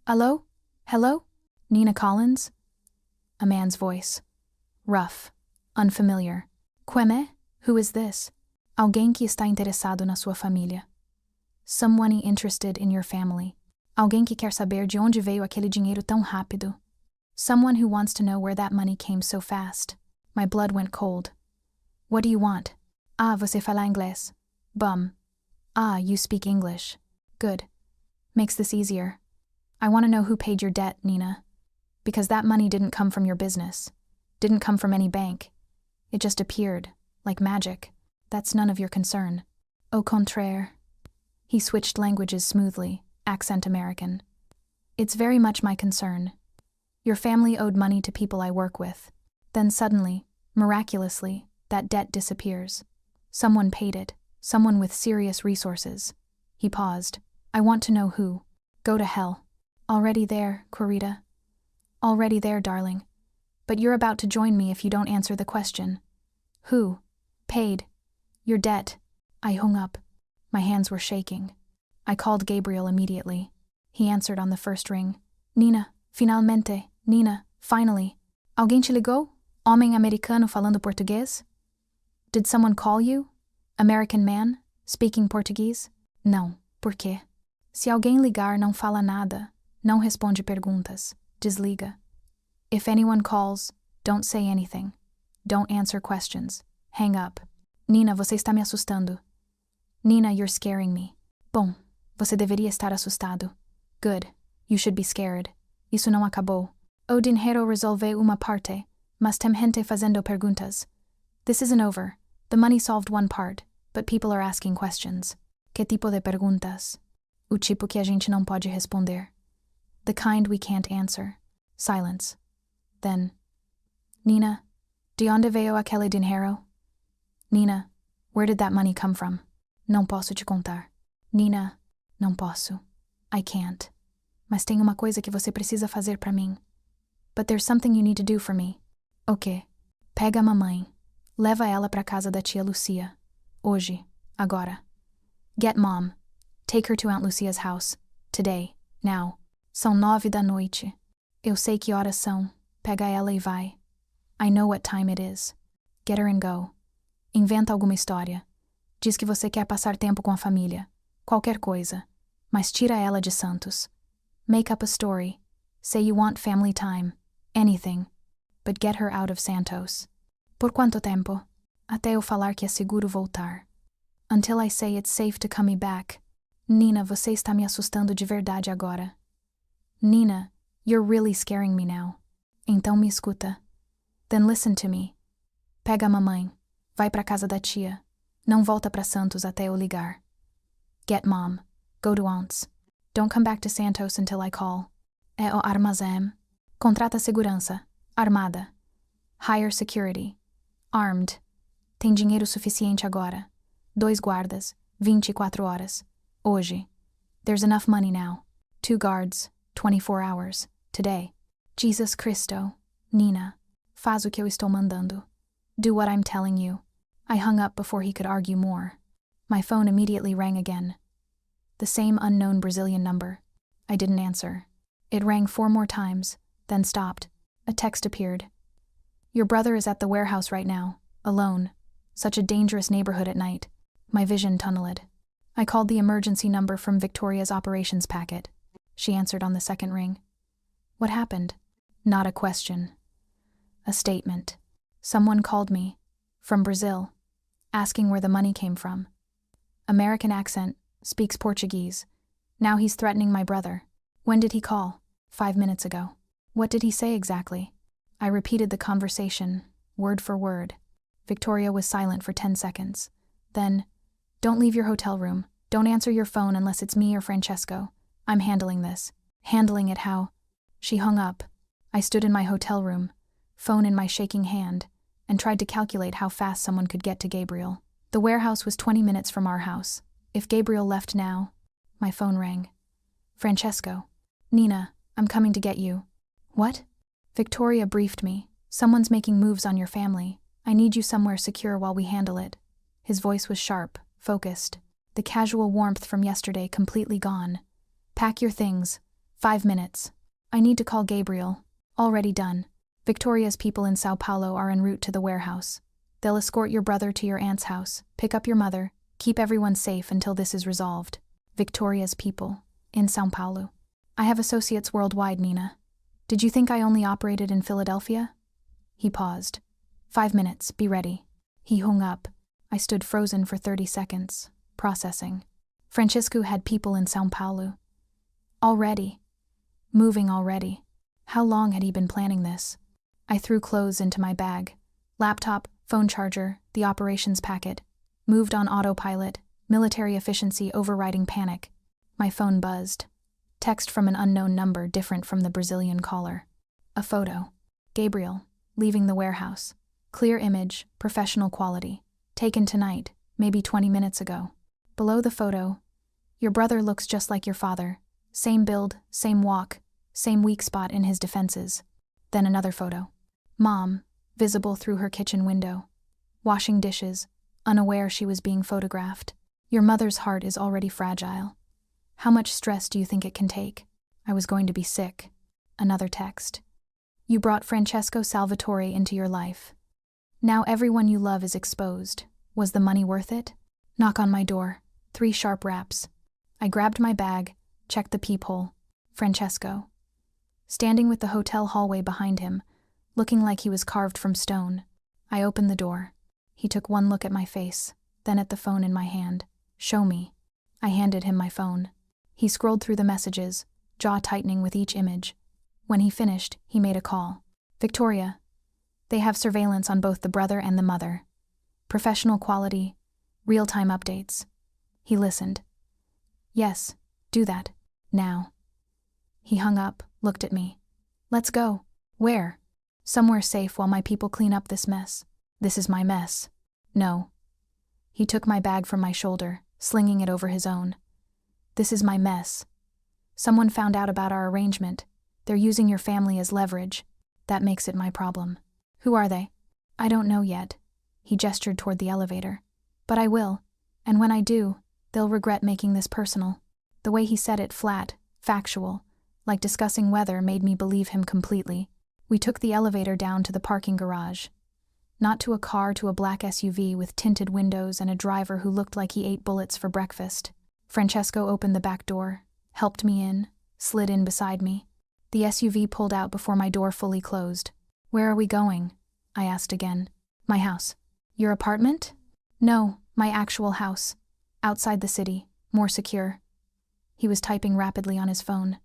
[SPEAKER 1] Hello? Hello? Nina Collins? A man's voice. Rough. Unfamiliar. Quem? Who is this? Alguém que está interessado na sua família. Someone interested in your family. Alguém que quer saber de onde veio aquele dinheiro tão rápido. Someone who wants to know where that money came so fast. My blood went cold. What do you want? Ah, você fala inglês. Bum. Ah, you speak English. Good. Makes this easier. I want to know who paid your debt, Nina. Because that money didn't come from your business. Didn't come from any bank. It just appeared, like magic. That's none of your concern. Au contraire. He switched languages smoothly, accent American. It's very much my concern. Your family owed money to people I work with. Then suddenly, miraculously, that debt disappears. Someone paid it, someone with serious resources. He paused. I want to know who. Go to hell. Already there, Querida. Already there, darling. But you're about to join me if you don't answer the question. Who? Paid. Your debt. I hung up. My hands were shaking. I called Gabriel immediately. He answered on the first ring. Nina, finalmente. Nina, finally. Alguém te ligou? Homem americano falando português? Did someone call you? American man, speaking Portuguese? Não, por quê? Se alguém ligar, não fala nada, não responde perguntas, desliga. If anyone calls, don't say anything. Don't answer questions. Hang up. Nina, você está me assustando. Nina, you're scaring me. Bom, você deveria estar assustado. Good, you should be scared. Isso não acabou. O dinheiro resolve uma parte, mas tem gente fazendo perguntas. This isn't over. The money solved one part, but people are asking questions. Que tipo de perguntas? O tipo que a gente não pode responder. The kind we can't answer. Silence. Then, Nina, de onde veio aquele dinheiro? Nina, where did that money come from? Não posso te contar. Nina, não posso. I can't. Mas tem uma coisa que você precisa fazer pra mim. But there's something you need to do for me. Ok. Pega a mamãe. Leva ela pra casa da tia Lucia. Hoje. Agora. Get Mom. Take her to Aunt Lucia's house. Today. Now. São 9 da noite. Eu sei que horas são. Pega ela e vai. I know what time it is. Get her and go. Inventa alguma história. Diz que você quer passar tempo com a família. Qualquer coisa. Mas tira ela de Santos. Make up a story. Say you want family time. Anything. But get her out of Santos. Por quanto tempo? Até eu falar que é seguro voltar. Until I say it's safe to come back. Nina, você está me assustando de verdade agora. Nina, you're really scaring me now. Então me escuta. Then listen to me. Pega a mamãe. Vai pra casa da tia. Não volta pra Santos até eu ligar. Get Mom. Go to Aunt's. Don't come back to Santos until I call. É o armazém. Contrata segurança. Armada. Hire security. Armed. Tem dinheiro suficiente agora. 2 guardas. 24 horas. Hoje. There's enough money now. 2 guards. 24 hours. Today. Jesus Cristo. Nina. Faz o que eu estou mandando. Do what I'm telling you. I hung up before he could argue more. My phone immediately rang again. The same unknown Brazilian number. I didn't answer. It rang 4 more times, then stopped. A text appeared. Your brother is at the warehouse right now, alone. Such a dangerous neighborhood at night. My vision tunneled. I called the emergency number from Victoria's operations packet. She answered on the second ring. What happened? Not a question. A statement. Someone called me, from Brazil, asking where the money came from. American accent, speaks Portuguese. Now he's threatening my brother. When did he call? 5 minutes ago. What did he say exactly? I repeated the conversation, word for word. Victoria was silent for 10 seconds. Then, don't leave your hotel room. Don't answer your phone unless it's me or Francesco. I'm handling this. Handling it how? She hung up. I stood in my hotel room, phone in my shaking hand, and tried to calculate how fast someone could get to Gabriel. The warehouse was 20 minutes from our house. If Gabriel left now, my phone rang. Francesco. Nina, I'm coming to get you. What? Victoria briefed me. Someone's making moves on your family. I need you somewhere secure while we handle it. His voice was sharp, focused. The casual warmth from yesterday completely gone. Pack your things. 5 minutes. I need to call Gabriel. Already done. Victoria's people in Sao Paulo are en route to the warehouse. They'll escort your brother to your aunt's house, pick up your mother, keep everyone safe until this is resolved. Victoria's people, in Sao Paulo. I have associates worldwide, Nina. Did you think I only operated in Philadelphia? He paused. 5 minutes, be ready. He hung up. I stood frozen for 30 seconds, processing. Francesco had people in Sao Paulo. Already. Moving already. How long had he been planning this? I threw clothes into my bag. Laptop, phone charger, the operations packet. Moved on autopilot, military efficiency overriding panic. My phone buzzed. Text from an unknown number different from the Brazilian caller. A photo. Gabriel, leaving the warehouse. Clear image, professional quality. Taken tonight, maybe 20 minutes ago. Below the photo, your brother looks just like your father. Same build, same walk, same weak spot in his defenses. Then another photo. Mom, visible through her kitchen window. Washing dishes, unaware she was being photographed. Your mother's heart is already fragile. How much stress do you think it can take? I was going to be sick. Another text. You brought Francesco Salvatore into your life. Now everyone you love is exposed. Was the money worth it? Knock on my door. 3 sharp raps. I grabbed my bag, checked the peephole. Francesco. Standing with the hotel hallway behind him, looking like he was carved from stone. I opened the door. He took one look at my face, then at the phone in my hand. Show me. I handed him my phone. He scrolled through the messages, jaw tightening with each image. When he finished, he made a call. Victoria. They have surveillance on both the brother and the mother. Professional quality, real-time updates. He listened. Yes, do that. Now. He hung up, looked at me. Let's go. Where? Somewhere safe while my people clean up this mess. This is my mess. No. He took my bag from my shoulder, slinging it over his own. This is my mess. Someone found out about our arrangement. They're using your family as leverage. That makes it my problem. Who are they? I don't know yet. He gestured toward the elevator. But I will. And when I do, they'll regret making this personal. The way he said it flat, factual, like discussing weather made me believe him completely. We took the elevator down to the parking garage. Not to a car, to a black SUV with tinted windows and a driver who looked like he ate bullets for breakfast. Francesco opened the back door, helped me in, slid in beside me. The SUV pulled out before my door fully closed. Where are we going? I asked again. My house. Your apartment? No, my actual house. Outside the city, more secure. He was typing rapidly on his phone.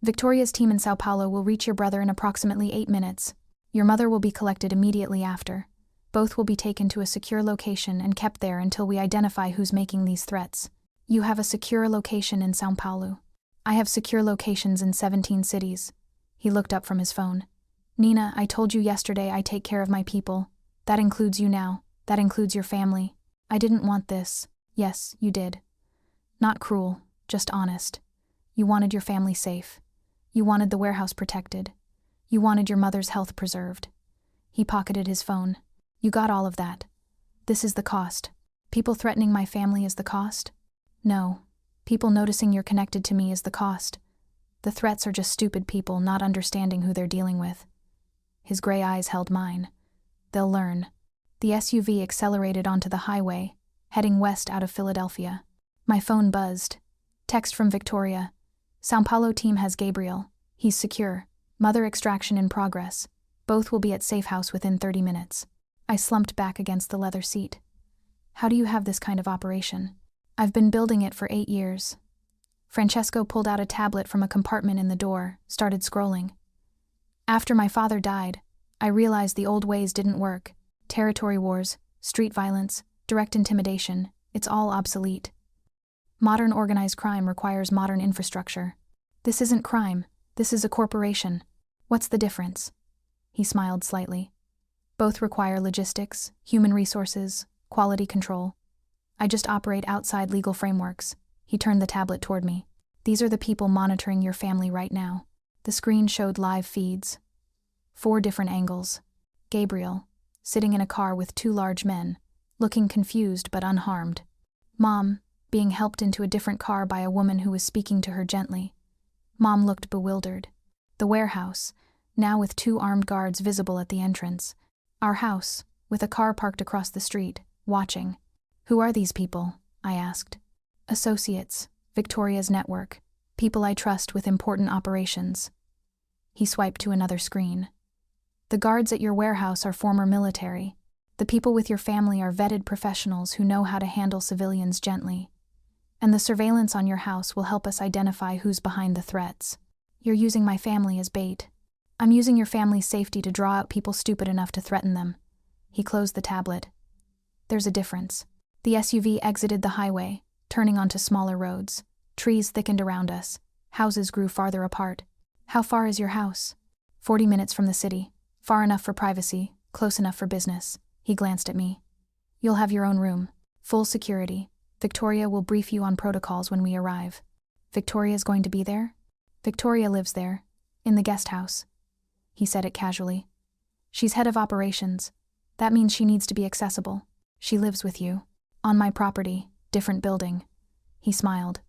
[SPEAKER 1] Victoria's team in Sao Paulo will reach your brother in approximately 8 minutes. Your mother will be collected immediately after. Both will be taken to a secure location and kept there until we identify who's making these threats. You have a secure location in Sao Paulo. I have secure locations in 17 cities. He looked up from his phone. Nina, I told you yesterday I take care of my people. That includes you now. That includes your family. I didn't want this. Yes, you did. Not cruel, just honest. You wanted your family safe. You wanted the warehouse protected. You wanted your mother's health preserved. He pocketed his phone. You got all of that. This is the cost. People threatening my family is the cost? No. People noticing you're connected to me is the cost. The threats are just stupid people not understanding who they're dealing with. His gray eyes held mine. They'll learn. The SUV accelerated onto the highway, heading west out of Philadelphia. My phone buzzed. Text from Victoria. São Paulo team has Gabriel. He's secure. Mother extraction in progress. Both will be at safe house within 30 minutes. I slumped back against the leather seat. How do you have this kind of operation? I've been building it for 8 years. Francesco pulled out a tablet from a compartment in the door, started scrolling. After my father died, I realized the old ways didn't work. Territory wars, street violence, direct intimidation, it's all obsolete. Modern organized crime requires modern infrastructure. This isn't crime, this is a corporation. What's the difference? He smiled slightly. Both require logistics, human resources, quality control. I just operate outside legal frameworks. He turned the tablet toward me. These are the people monitoring your family right now. The screen showed live feeds. 4 different angles. Gabriel, sitting in a car with 2 large men, looking confused but unharmed. Mom, being helped into a different car by a woman who was speaking to her gently. Mom looked bewildered. The warehouse, now with 2 armed guards visible at the entrance. Our house, with a car parked across the street, watching. Who are these people? I asked. Associates, Victoria's network, people I trust with important operations. He swiped to another screen. The guards at your warehouse are former military. The people with your family are vetted professionals who know how to handle civilians gently. And the surveillance on your house will help us identify who's behind the threats. You're using my family as bait. I'm using your family's safety to draw out people stupid enough to threaten them. He closed the tablet. There's a difference. The SUV exited the highway, turning onto smaller roads. Trees thickened around us. Houses grew farther apart. How far is your house? 40 minutes from the city. Far enough for privacy, close enough for business. He glanced at me. You'll have your own room. Full security. Victoria will brief you on protocols when we arrive. Victoria's going to be there? Victoria lives there, in the guest house. He said it casually. She's head of operations. That means she needs to be accessible. She lives with you. On my property, different building. He smiled.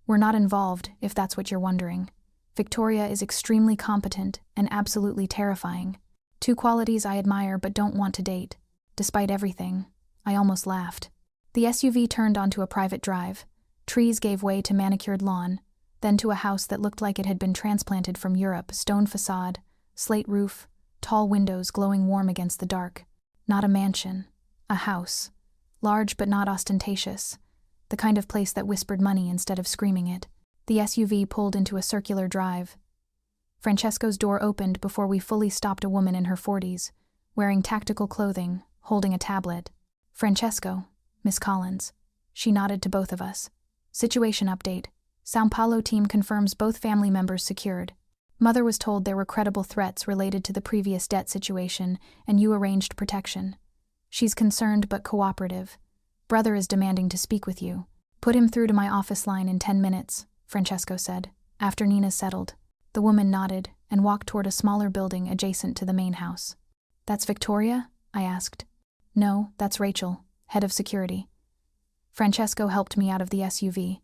[SPEAKER 1] We're not involved, if that's what you're wondering. Victoria is extremely competent and absolutely terrifying. 2 qualities I admire but don't want to date. Despite everything, I almost laughed. The SUV turned onto a private drive. Trees gave way to manicured lawn, then to a house that looked like it had been transplanted from Europe, stone facade, slate roof, tall windows glowing warm against the dark. Not a mansion, a house. Large but not ostentatious. The kind of place that whispered money instead of screaming it. The SUV pulled into a circular drive. Francesco's door opened before we fully stopped a woman in her 40s, wearing tactical clothing, holding a tablet. Francesco, Miss Collins. She nodded to both of us. Situation update. São Paulo team confirms both family members secured. Mother was told there were credible threats related to the previous debt situation, and you arranged protection. She's concerned but cooperative. Brother is demanding to speak with you. Put him through to my office line in 10 minutes, Francesco said, after Nina settled. The woman nodded and walked toward a smaller building adjacent to the main house. That's Victoria? I asked. No, that's Rachel, head of security. Francesco helped me out of the SUV.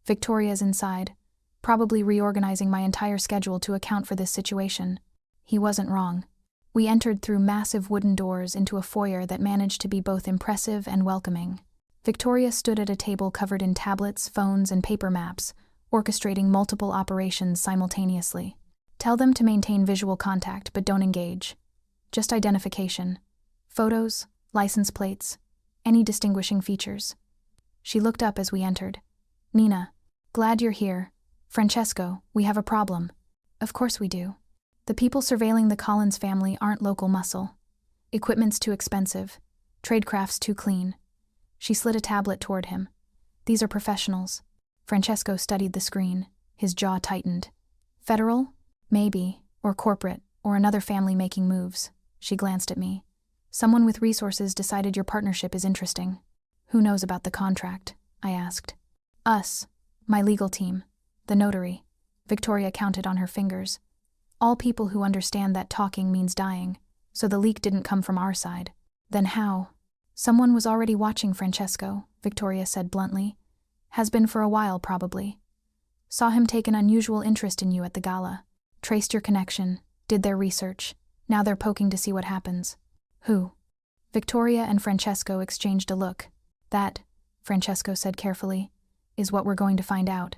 [SPEAKER 1] Victoria's inside, probably reorganizing my entire schedule to account for this situation. He wasn't wrong. We entered through massive wooden doors into a foyer that managed to be both impressive and welcoming. Victoria stood at a table covered in tablets, phones, and paper maps, orchestrating multiple operations simultaneously. Tell them to maintain visual contact, but don't engage. Just identification. Photos, license plates, any distinguishing features. She looked up as we entered. Nina, glad you're here. Francesco, we have a problem. Of course we do. The people surveilling the Collins family aren't local muscle. Equipment's too expensive. Tradecraft's too clean. She slid a tablet toward him. These are professionals. Francesco studied the screen. His jaw tightened. Federal? Maybe. Or corporate. Or another family making moves. She glanced at me. Someone with resources decided your partnership is interesting. Who knows about the contract? I asked. Us. My legal team. The notary. Victoria counted on her fingers. All people who understand that talking means dying, so the leak didn't come from our side. Then how? Someone was already watching Francesco, Victoria said bluntly. Has been for a while, probably. Saw him take an unusual interest in you at the gala. Traced your connection, did their research. Now they're poking to see what happens. Who? Victoria and Francesco exchanged a look. That, Francesco said carefully, is what we're going to find out.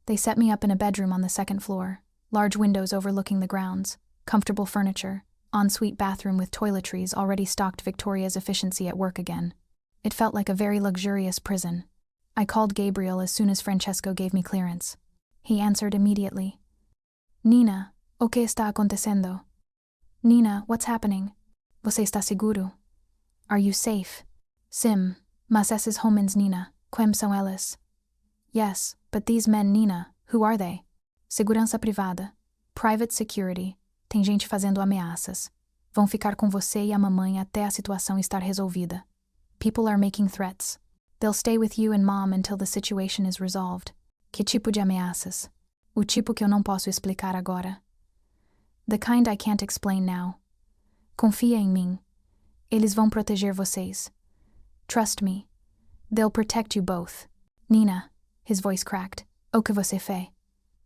[SPEAKER 1] They set me up in a bedroom on the second floor, large windows overlooking the grounds, comfortable furniture, ensuite bathroom with toiletries already stocked. Victoria's efficiency at work again. It felt like a very luxurious prison. I called Gabriel as soon as Francesco gave me clearance. He answered immediately. Nina, o que está acontecendo? Nina, what's happening? Você está seguro? Are you safe? Sim, mas esses homens, Nina, quem são eles? Yes, but these men, Nina, who are they? Segurança privada. Private security. Tem gente fazendo ameaças. Vão ficar com você e a mamãe até a situação estar resolvida. People are making threats. They'll stay with you and mom until the situation is resolved. Que tipo de ameaças? O tipo que eu não posso explicar agora. The kind I can't explain now. Confia em mim. Eles vão proteger vocês. Trust me. They'll protect you both. Nina, his voice cracked. O que você fez?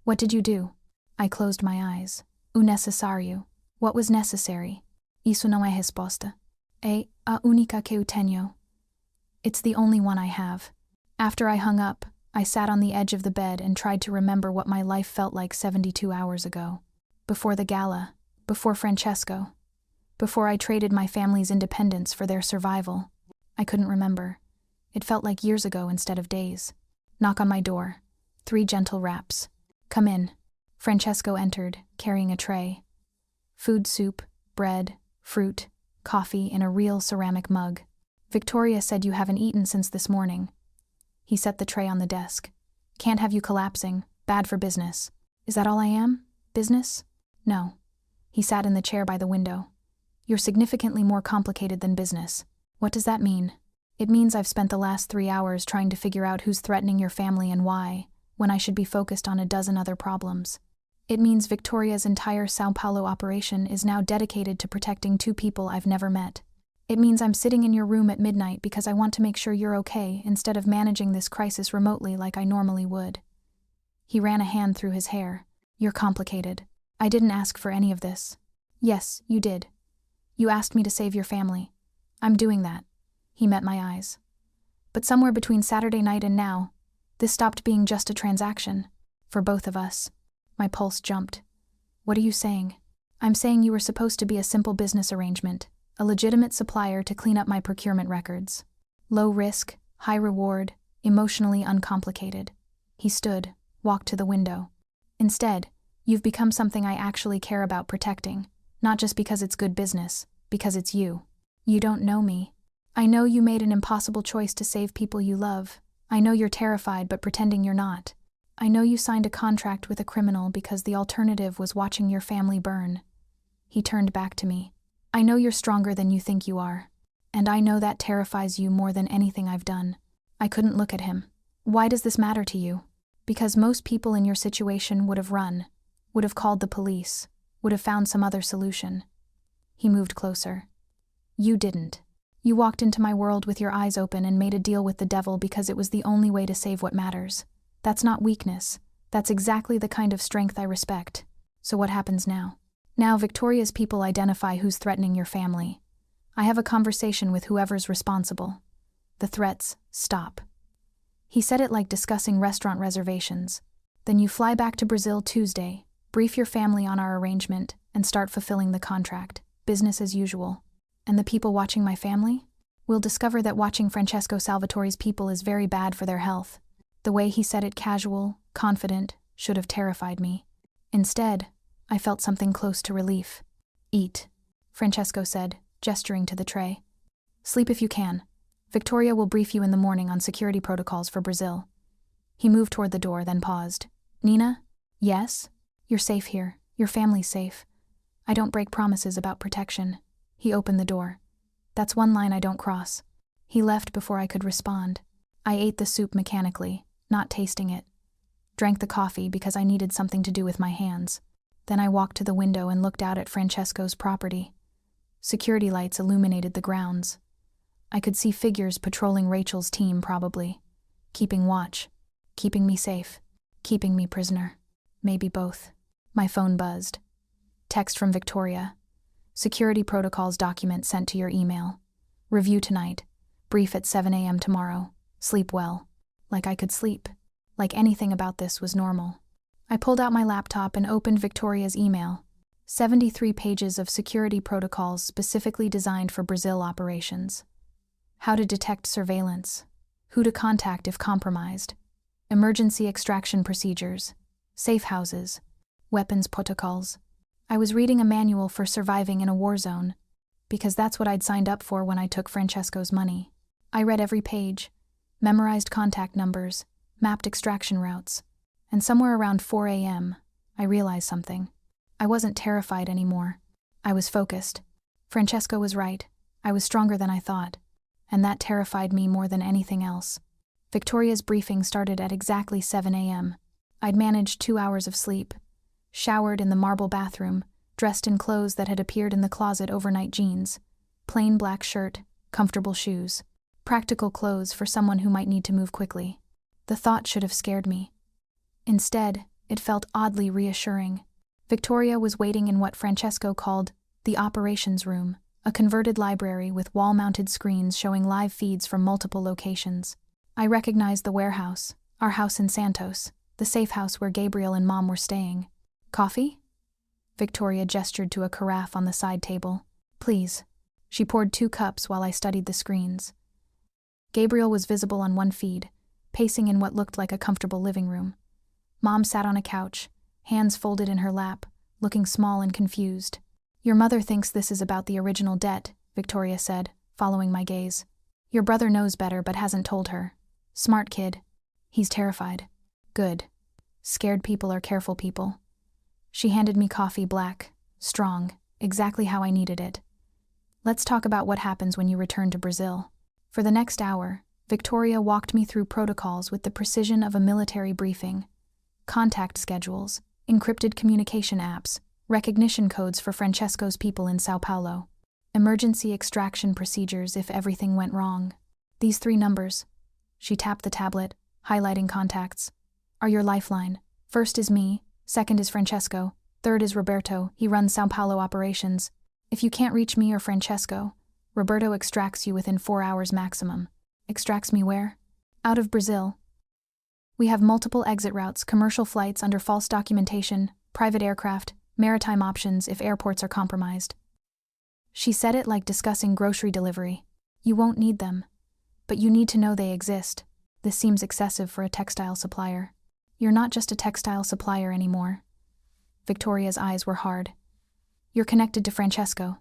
[SPEAKER 1] What did you do? I closed my eyes. O necessário. What was necessary? Isso não é resposta. É a única que eu tenho. It's the only one I have. After I hung up, I sat on the edge of the bed and tried to remember what my life felt like 72 hours ago. Before the gala, before Francesco, before I traded my family's independence for their survival. I couldn't remember. It felt like years ago instead of days. Knock on my door. 3 gentle raps. Come in. Francesco entered, carrying a tray. Food, soup, bread, fruit, coffee in a real ceramic mug. Victoria said you haven't eaten since this morning. He set the tray on the desk. Can't have you collapsing. Bad for business. Is that all I am? Business? No. He sat in the chair by the window. You're significantly more complicated than business. What does that mean? It means I've spent the last 3 hours trying to figure out who's threatening your family and why, when I should be focused on a dozen other problems. It means Victoria's entire São Paulo operation is now dedicated to protecting 2 people I've never met. It means I'm sitting in your room at midnight because I want to make sure you're okay instead of managing this crisis remotely like I normally would. He ran a hand through his hair. You're complicated. I didn't ask for any of this. Yes, you did. You asked me to save your family. I'm doing that. He met my eyes. But somewhere between Saturday night and now, this stopped being just a transaction. For both of us. My pulse jumped. What are you saying? I'm saying you were supposed to be a simple business arrangement. A legitimate supplier to clean up my procurement records. Low risk, high reward, emotionally uncomplicated. He stood, walked to the window. Instead, you've become something I actually care about protecting, not just because it's good business, because it's you. You don't know me. I know you made an impossible choice to save people you love. I know you're terrified but pretending you're not. I know you signed a contract with a criminal because the alternative was watching your family burn. He turned back to me. I know you're stronger than you think you are, and I know that terrifies you more than anything I've done. I couldn't look at him. Why does this matter to you? Because most people in your situation would have run, would have called the police, would have found some other solution. He moved closer. You didn't. You walked into my world with your eyes open and made a deal with the devil because it was the only way to save what matters. That's not weakness. That's exactly the kind of strength I respect. So what happens now? Now Victoria's people identify who's threatening your family. I have a conversation with whoever's responsible. The threats stop. He said it like discussing restaurant reservations. Then you fly back to Brazil Tuesday, brief your family on our arrangement, and start fulfilling the contract. Business as usual. And the people watching my family? We'll discover that watching Francesco Salvatore's people is very bad for their health. The way he said it casual, confident, should have terrified me. Instead, I felt something close to relief. Eat, Francesco said, gesturing to the tray. Sleep if you can. Victoria will brief you in the morning on security protocols for Brazil. He moved toward the door, then paused. Nina? Yes? You're safe here. Your family's safe. I don't break promises about protection. He opened the door. That's one line I don't cross. He left before I could respond. I ate the soup mechanically, not tasting it. Drank the coffee because I needed something to do with my hands. Then I walked to the window and looked out at Francesco's property. Security lights illuminated the grounds. I could see figures patrolling Rachel's team probably. Keeping watch. Keeping me safe. Keeping me prisoner. Maybe both. My phone buzzed. Text from Victoria. Security protocols document sent to your email. Review tonight. Brief at 7 a.m. tomorrow. Sleep well. Like I could sleep. Like anything about this was normal. I pulled out my laptop and opened Victoria's email. 73 pages of security protocols specifically designed for Brazil operations. How to detect surveillance. Who to contact if compromised. Emergency extraction procedures. Safe houses. Weapons protocols. I was reading a manual for surviving in a war zone, because that's what I'd signed up for when I took Francesco's money. I read every page, memorized contact numbers, mapped extraction routes, and somewhere around 4 a.m., I realized something. I wasn't terrified anymore. I was focused. Francesco was right. I was stronger than I thought, and that terrified me more than anything else. Victoria's briefing started at exactly 7 a.m. I'd managed 2 hours of sleep, showered in the marble bathroom, dressed in clothes that had appeared in the closet overnight: jeans, plain black shirt, comfortable shoes. Practical clothes for someone who might need to move quickly. The thought should have scared me. Instead, it felt oddly reassuring. Victoria was waiting in what Francesco called the operations room, a converted library with wall-mounted screens showing live feeds from multiple locations. I recognized the warehouse, our house in Santos, the safe house where Gabriel and Mom were staying. Coffee? Victoria gestured to a carafe on the side table. Please. She poured 2 cups while I studied the screens. Gabriel was visible on one feed, pacing in what looked like a comfortable living room. Mom sat on a couch, hands folded in her lap, looking small and confused. Your mother thinks this is about the original debt, Victoria said, following my gaze. Your brother knows better but hasn't told her. Smart kid. He's terrified. Good. Scared people are careful people. She handed me coffee, black, strong, exactly how I needed it. Let's talk about what happens when you return to Brazil. For the next hour, Victoria walked me through protocols with the precision of a military briefing. Contact schedules, encrypted communication apps, recognition codes for Francesco's people in Sao Paulo, emergency extraction procedures if everything went wrong. These 3 numbers, she tapped the tablet, highlighting contacts, are your lifeline. First is me, second is Francesco, third is Roberto, he runs Sao Paulo operations. If you can't reach me or Francesco, Roberto extracts you within 4 hours maximum. Extracts me where? Out of Brazil. We have multiple exit routes, commercial flights under false documentation, private aircraft, maritime options if airports are compromised. She said it like discussing grocery delivery. You won't need them, but you need to know they exist. This seems excessive for a textile supplier. You're not just a textile supplier anymore. Victoria's eyes were hard. You're connected to Francesco.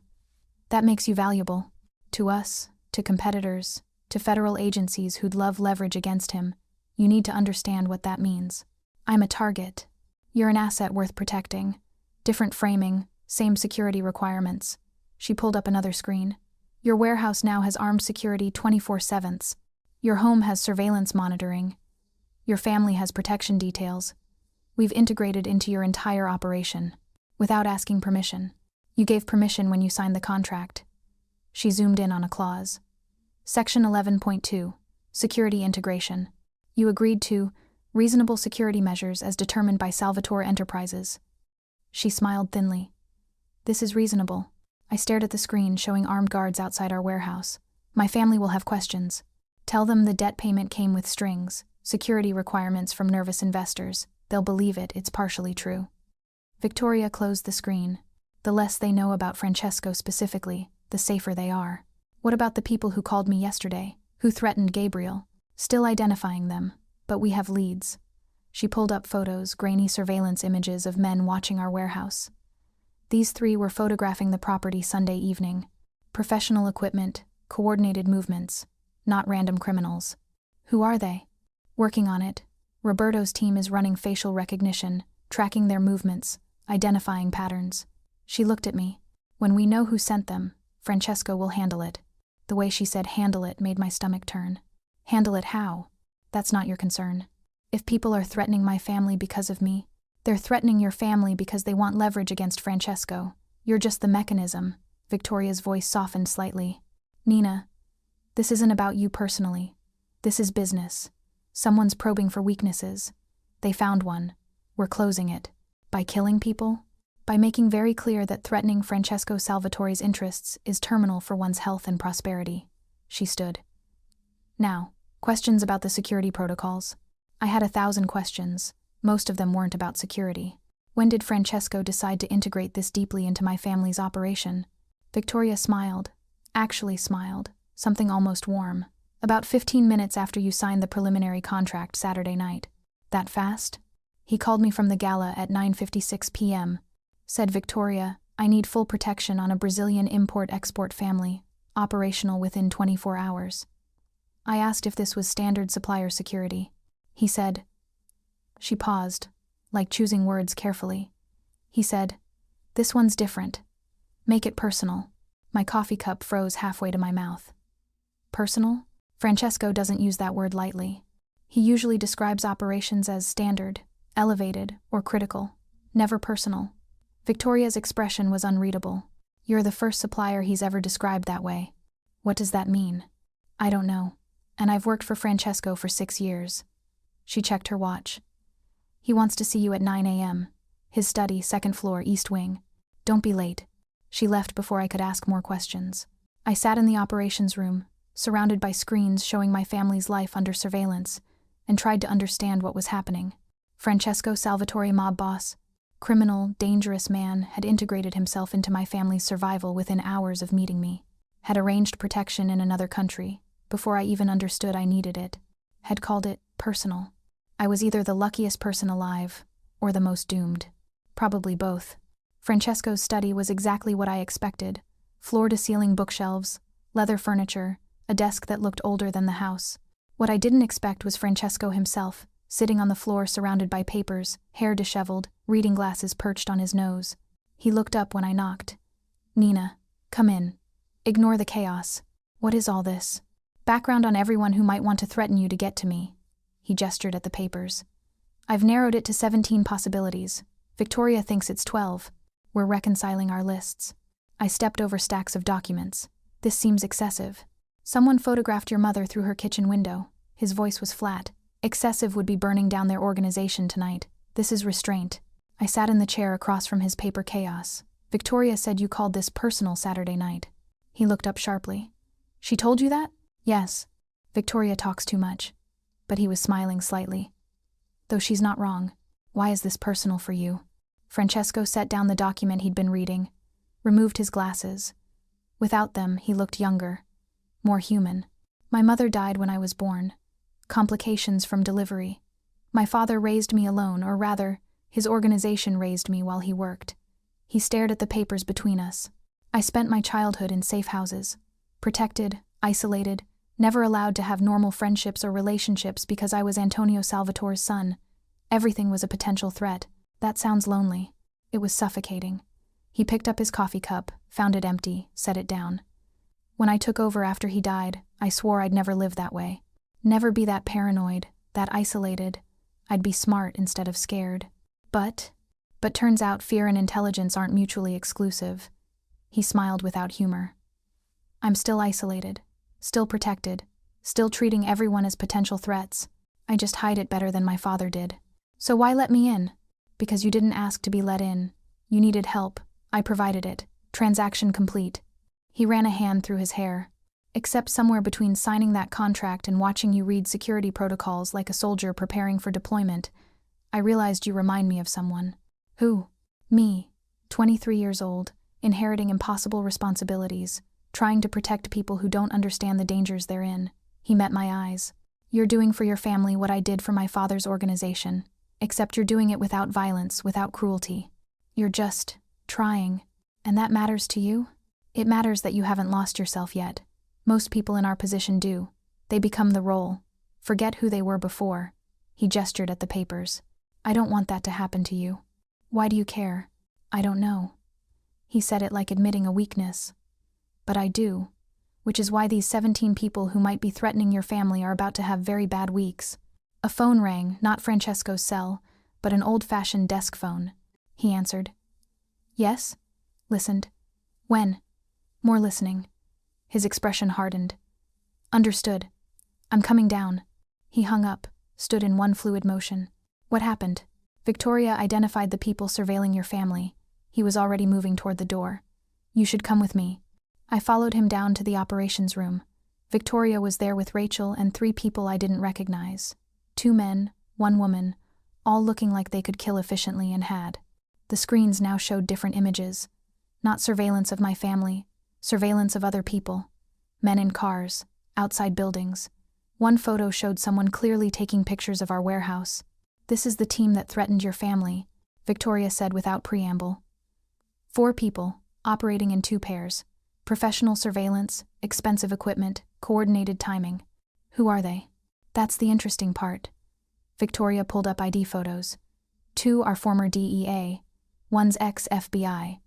[SPEAKER 1] That makes you valuable. To us, to competitors, to federal agencies who'd love leverage against him. You need to understand what that means. I'm a target. You're an asset worth protecting. Different framing, same security requirements. She pulled up another screen. Your warehouse now has armed security 24/7. Your home has surveillance monitoring. Your family has protection details. We've integrated into your entire operation, without asking permission. You gave permission when you signed the contract. She zoomed in on a clause. Section 11.2, Security Integration. You agreed to reasonable security measures as determined by Salvatore Enterprises. She smiled thinly. This is reasonable. I stared at the screen showing armed guards outside our warehouse. My family will have questions. Tell them the debt payment came with strings, security requirements from nervous investors. They'll believe it, it's partially true. Victoria closed the screen. The less they know about Francesco specifically, the safer they are. What about the people who called me yesterday, who threatened Gabriel? Still identifying them, but we have leads. She pulled up photos, grainy surveillance images of men watching our warehouse. These 3 were photographing the property Sunday evening. Professional equipment, coordinated movements, not random criminals. Who are they? Working on it. Roberto's team is running facial recognition, tracking their movements, identifying patterns. She looked at me. When we know who sent them, Francesco will handle it. The way she said handle it made my stomach turn. Handle it how? That's not your concern. If people are threatening my family because of me, they're threatening your family because they want leverage against Francesco. You're just the mechanism. Victoria's voice softened slightly. Nina, this isn't about you personally. This is business. Someone's probing for weaknesses. They found one. We're closing it. By killing people? by making very clear that threatening Francesco Salvatore's interests is terminal for one's health and prosperity. She stood. Now, questions about the security protocols. I had 1,000 questions. Most of them weren't about security. When did Francesco decide to integrate this deeply into my family's operation? Victoria smiled. Actually smiled. Something almost warm. About 15 minutes after you signed the preliminary contract Saturday night. That fast? He called me from the gala at 9:56 p.m. Said, Victoria, I need full protection on a Brazilian import-export family, operational within 24 hours. I asked if this was standard supplier security. He said. She paused, like choosing words carefully. He said, this one's different. Make it personal. My coffee cup froze halfway to my mouth. Personal? Francesco doesn't use that word lightly. He usually describes operations as standard, elevated, or critical, never personal. Victoria's expression was unreadable. You're the first supplier he's ever described that way. What does that mean? I don't know. And I've worked for Francesco for 6 years. She checked her watch. He wants to see you at 9 a.m. His study, 2nd floor, east wing. Don't be late. She left before I could ask more questions. I sat in the operations room, surrounded by screens showing my family's life under surveillance, and tried to understand what was happening. Francesco Salvatore, mob boss, criminal, dangerous man, had integrated himself into my family's survival within hours of meeting me. Had arranged protection in another country, before I even understood I needed it. Had called it personal. I was either the luckiest person alive, or the most doomed. Probably both. Francesco's study was exactly what I expected. Floor-to-ceiling bookshelves, leather furniture, a desk that looked older than the house. What I didn't expect was Francesco himself, sitting on the floor surrounded by papers, hair disheveled, reading glasses perched on his nose. He looked up when I knocked. Nina, come in. Ignore the chaos. What is all this? Background on everyone who might want to threaten you to get to me. He gestured at the papers. I've narrowed it to 17 possibilities. Victoria thinks it's 12. We're reconciling our lists. I stepped over stacks of documents. This seems excessive. Someone photographed your mother through her kitchen window. His voice was flat. Excessive would be burning down their organization tonight. This is restraint. I sat in the chair across from his paper chaos. Victoria said you called this personal Saturday night. He looked up sharply. She told you that? Yes. Victoria talks too much. But he was smiling slightly. Though she's not wrong. Why is this personal for you? Francesco set down the document he'd been reading, removed his glasses. Without them, he looked younger, more human. My mother died when I was born. Complications from delivery. My father raised me alone, or rather, his organization raised me while he worked. He stared at the papers between us. I spent my childhood in safe houses, protected, isolated, never allowed to have normal friendships or relationships because I was Antonio Salvatore's son. Everything was a potential threat. That sounds lonely. It was suffocating. He picked up his coffee cup, found it empty, set it down. When I took over after he died, I swore I'd never live that way. Never be that paranoid, that isolated. I'd be smart instead of scared. But turns out fear and intelligence aren't mutually exclusive. He smiled without humor. I'm still isolated, still protected, still treating everyone as potential threats. I just hide it better than my father did. So why let me in? Because you didn't ask to be let in. You needed help. I provided it. Transaction complete. He ran a hand through his hair. Except somewhere between signing that contract and watching you read security protocols like a soldier preparing for deployment, I realized you remind me of someone. Who? Me, 23 years old, inheriting impossible responsibilities, trying to protect people who don't understand the dangers they're in. He met my eyes. You're doing for your family what I did for my father's organization, except you're doing it without violence, without cruelty. You're just trying. And that matters to you? It matters that you haven't lost yourself yet. Most people in our position do. They become the role. Forget who they were before. He gestured at the papers. I don't want that to happen to you. Why do you care? I don't know. He said it like admitting a weakness. But I do. Which is why these 17 people who might be threatening your family are about to have very bad weeks. A phone rang, not Francesco's cell, but an old-fashioned desk phone. He answered. Yes? Listened. When? More listening. His expression hardened. Understood. I'm coming down. He hung up, stood in one fluid motion. What happened? Victoria identified the people surveilling your family. He was already moving toward the door. "You should come with me." I followed him down to the operations room. Victoria was there with Rachel and 3 people I didn't recognize. 2 men, 1 woman, all looking like they could kill efficiently and had. The screens now showed different images. Not surveillance of my family, surveillance of other people. Men in cars, outside buildings. One photo showed someone clearly taking pictures of our warehouse. "This is the team that threatened your family," Victoria said without preamble. 4 people, operating in 2 pairs. Professional surveillance, expensive equipment, coordinated timing. Who are they? That's the interesting part. Victoria pulled up ID photos. 2 are former DEA. 1's ex-FBI.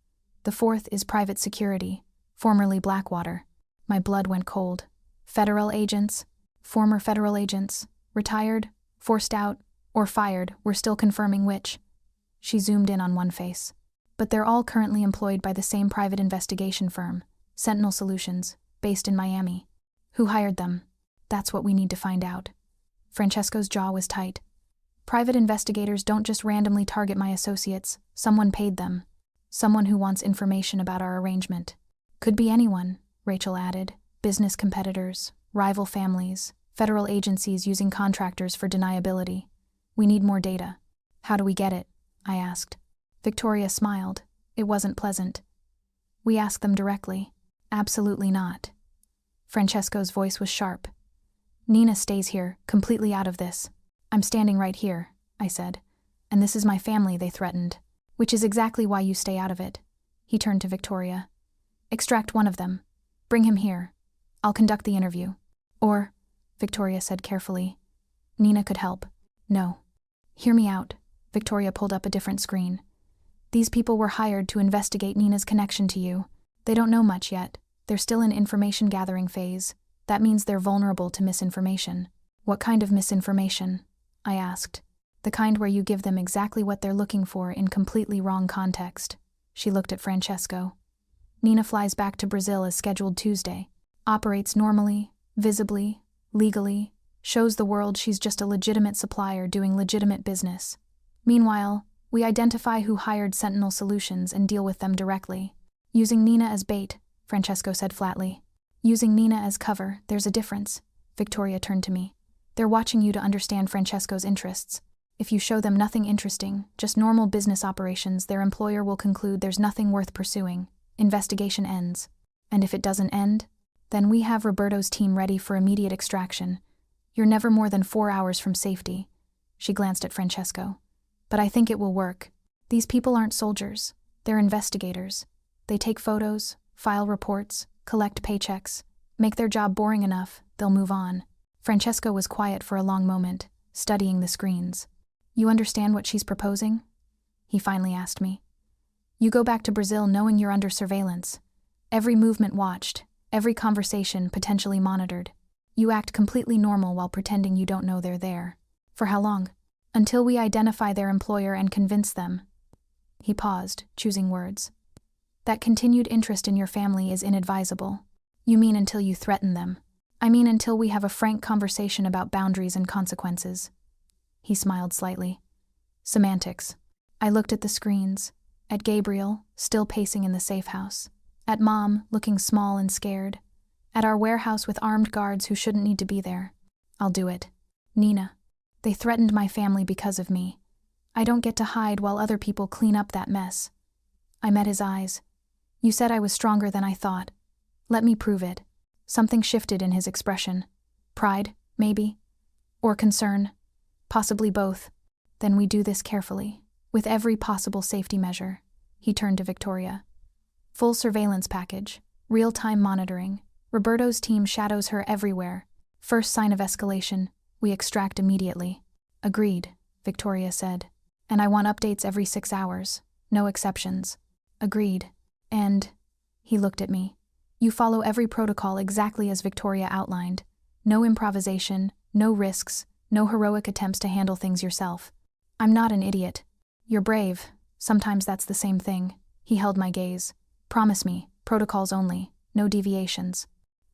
[SPEAKER 1] The 4th is private security, formerly Blackwater. My blood went cold. Federal agents, former federal agents, retired, forced out, or fired, we're still confirming which. She zoomed in on one face. But they're all currently employed by the same private investigation firm, Sentinel Solutions, based in Miami. Who hired them? That's what we need to find out. Francesco's jaw was tight. Private investigators don't just randomly target my associates. Someone paid them. Someone who wants information about our arrangement. Could be anyone, Rachel added. Business competitors, rival families, federal agencies using contractors for deniability. We need more data. How do we get it? I asked. Victoria smiled. It wasn't pleasant. We ask them directly. Absolutely not. Francesco's voice was sharp. Nina stays here, completely out of this. I'm standing right here, I said. And this is my family they threatened. Which is exactly why you stay out of it. He turned to Victoria. Extract one of them. Bring him here. I'll conduct the interview. Or, Victoria said carefully, Nina could help. No. Hear me out. Victoria pulled up a different screen. These people were hired to investigate Nina's connection to you. They don't know much yet. They're still in information gathering phase. That means they're vulnerable to misinformation. What kind of misinformation? I asked. The kind where you give them exactly what they're looking for in completely wrong context. She looked at Francesco. Nina flies back to Brazil as scheduled Tuesday. Operates normally, visibly, legally, shows the world she's just a legitimate supplier doing legitimate business. Meanwhile, we identify who hired Sentinel Solutions and deal with them directly. Using Nina as bait, Francesco said flatly. Using Nina as cover, there's a difference. Victoria turned to me. They're watching you to understand Francesco's interests. If you show them nothing interesting, just normal business operations, their employer will conclude there's nothing worth pursuing. Investigation ends. And if it doesn't end, then we have Roberto's team ready for immediate extraction. You're never more than 4 hours from safety. She glanced at Francesco. But I think it will work. These people aren't soldiers. They're investigators. They take photos, file reports, collect paychecks. Make their job boring enough, they'll move on. Francesco was quiet for a long moment, studying the screens. You understand what she's proposing? He finally asked me. You go back to Brazil knowing you're under surveillance. Every movement watched, every conversation potentially monitored. You act completely normal while pretending you don't know they're there. For how long? Until we identify their employer and convince them. He paused, choosing words. That continued interest in your family is inadvisable. You mean until you threaten them. I mean until we have a frank conversation about boundaries and consequences. He smiled slightly. Semantics. I looked at the screens, at Gabriel, still pacing in the safe house, at Mom, looking small and scared, at our warehouse with armed guards who shouldn't need to be there. I'll do it. Nina. They threatened my family because of me. I don't get to hide while other people clean up that mess. I met his eyes. You said I was stronger than I thought. Let me prove it. Something shifted in his expression. Pride, maybe? Or concern? Possibly both. Then we do this carefully, with every possible safety measure. He turned to Victoria. Full surveillance package, real-time monitoring. Roberto's team shadows her everywhere. First sign of escalation, we extract immediately. Agreed, Victoria said. And I want updates every 6 hours. No exceptions. Agreed. And, he looked at me. You follow every protocol exactly as Victoria outlined. No improvisation, no risks, no heroic attempts to handle things yourself. I'm not an idiot. You're brave. Sometimes that's the same thing. He held my gaze. Promise me, protocols only, no deviations.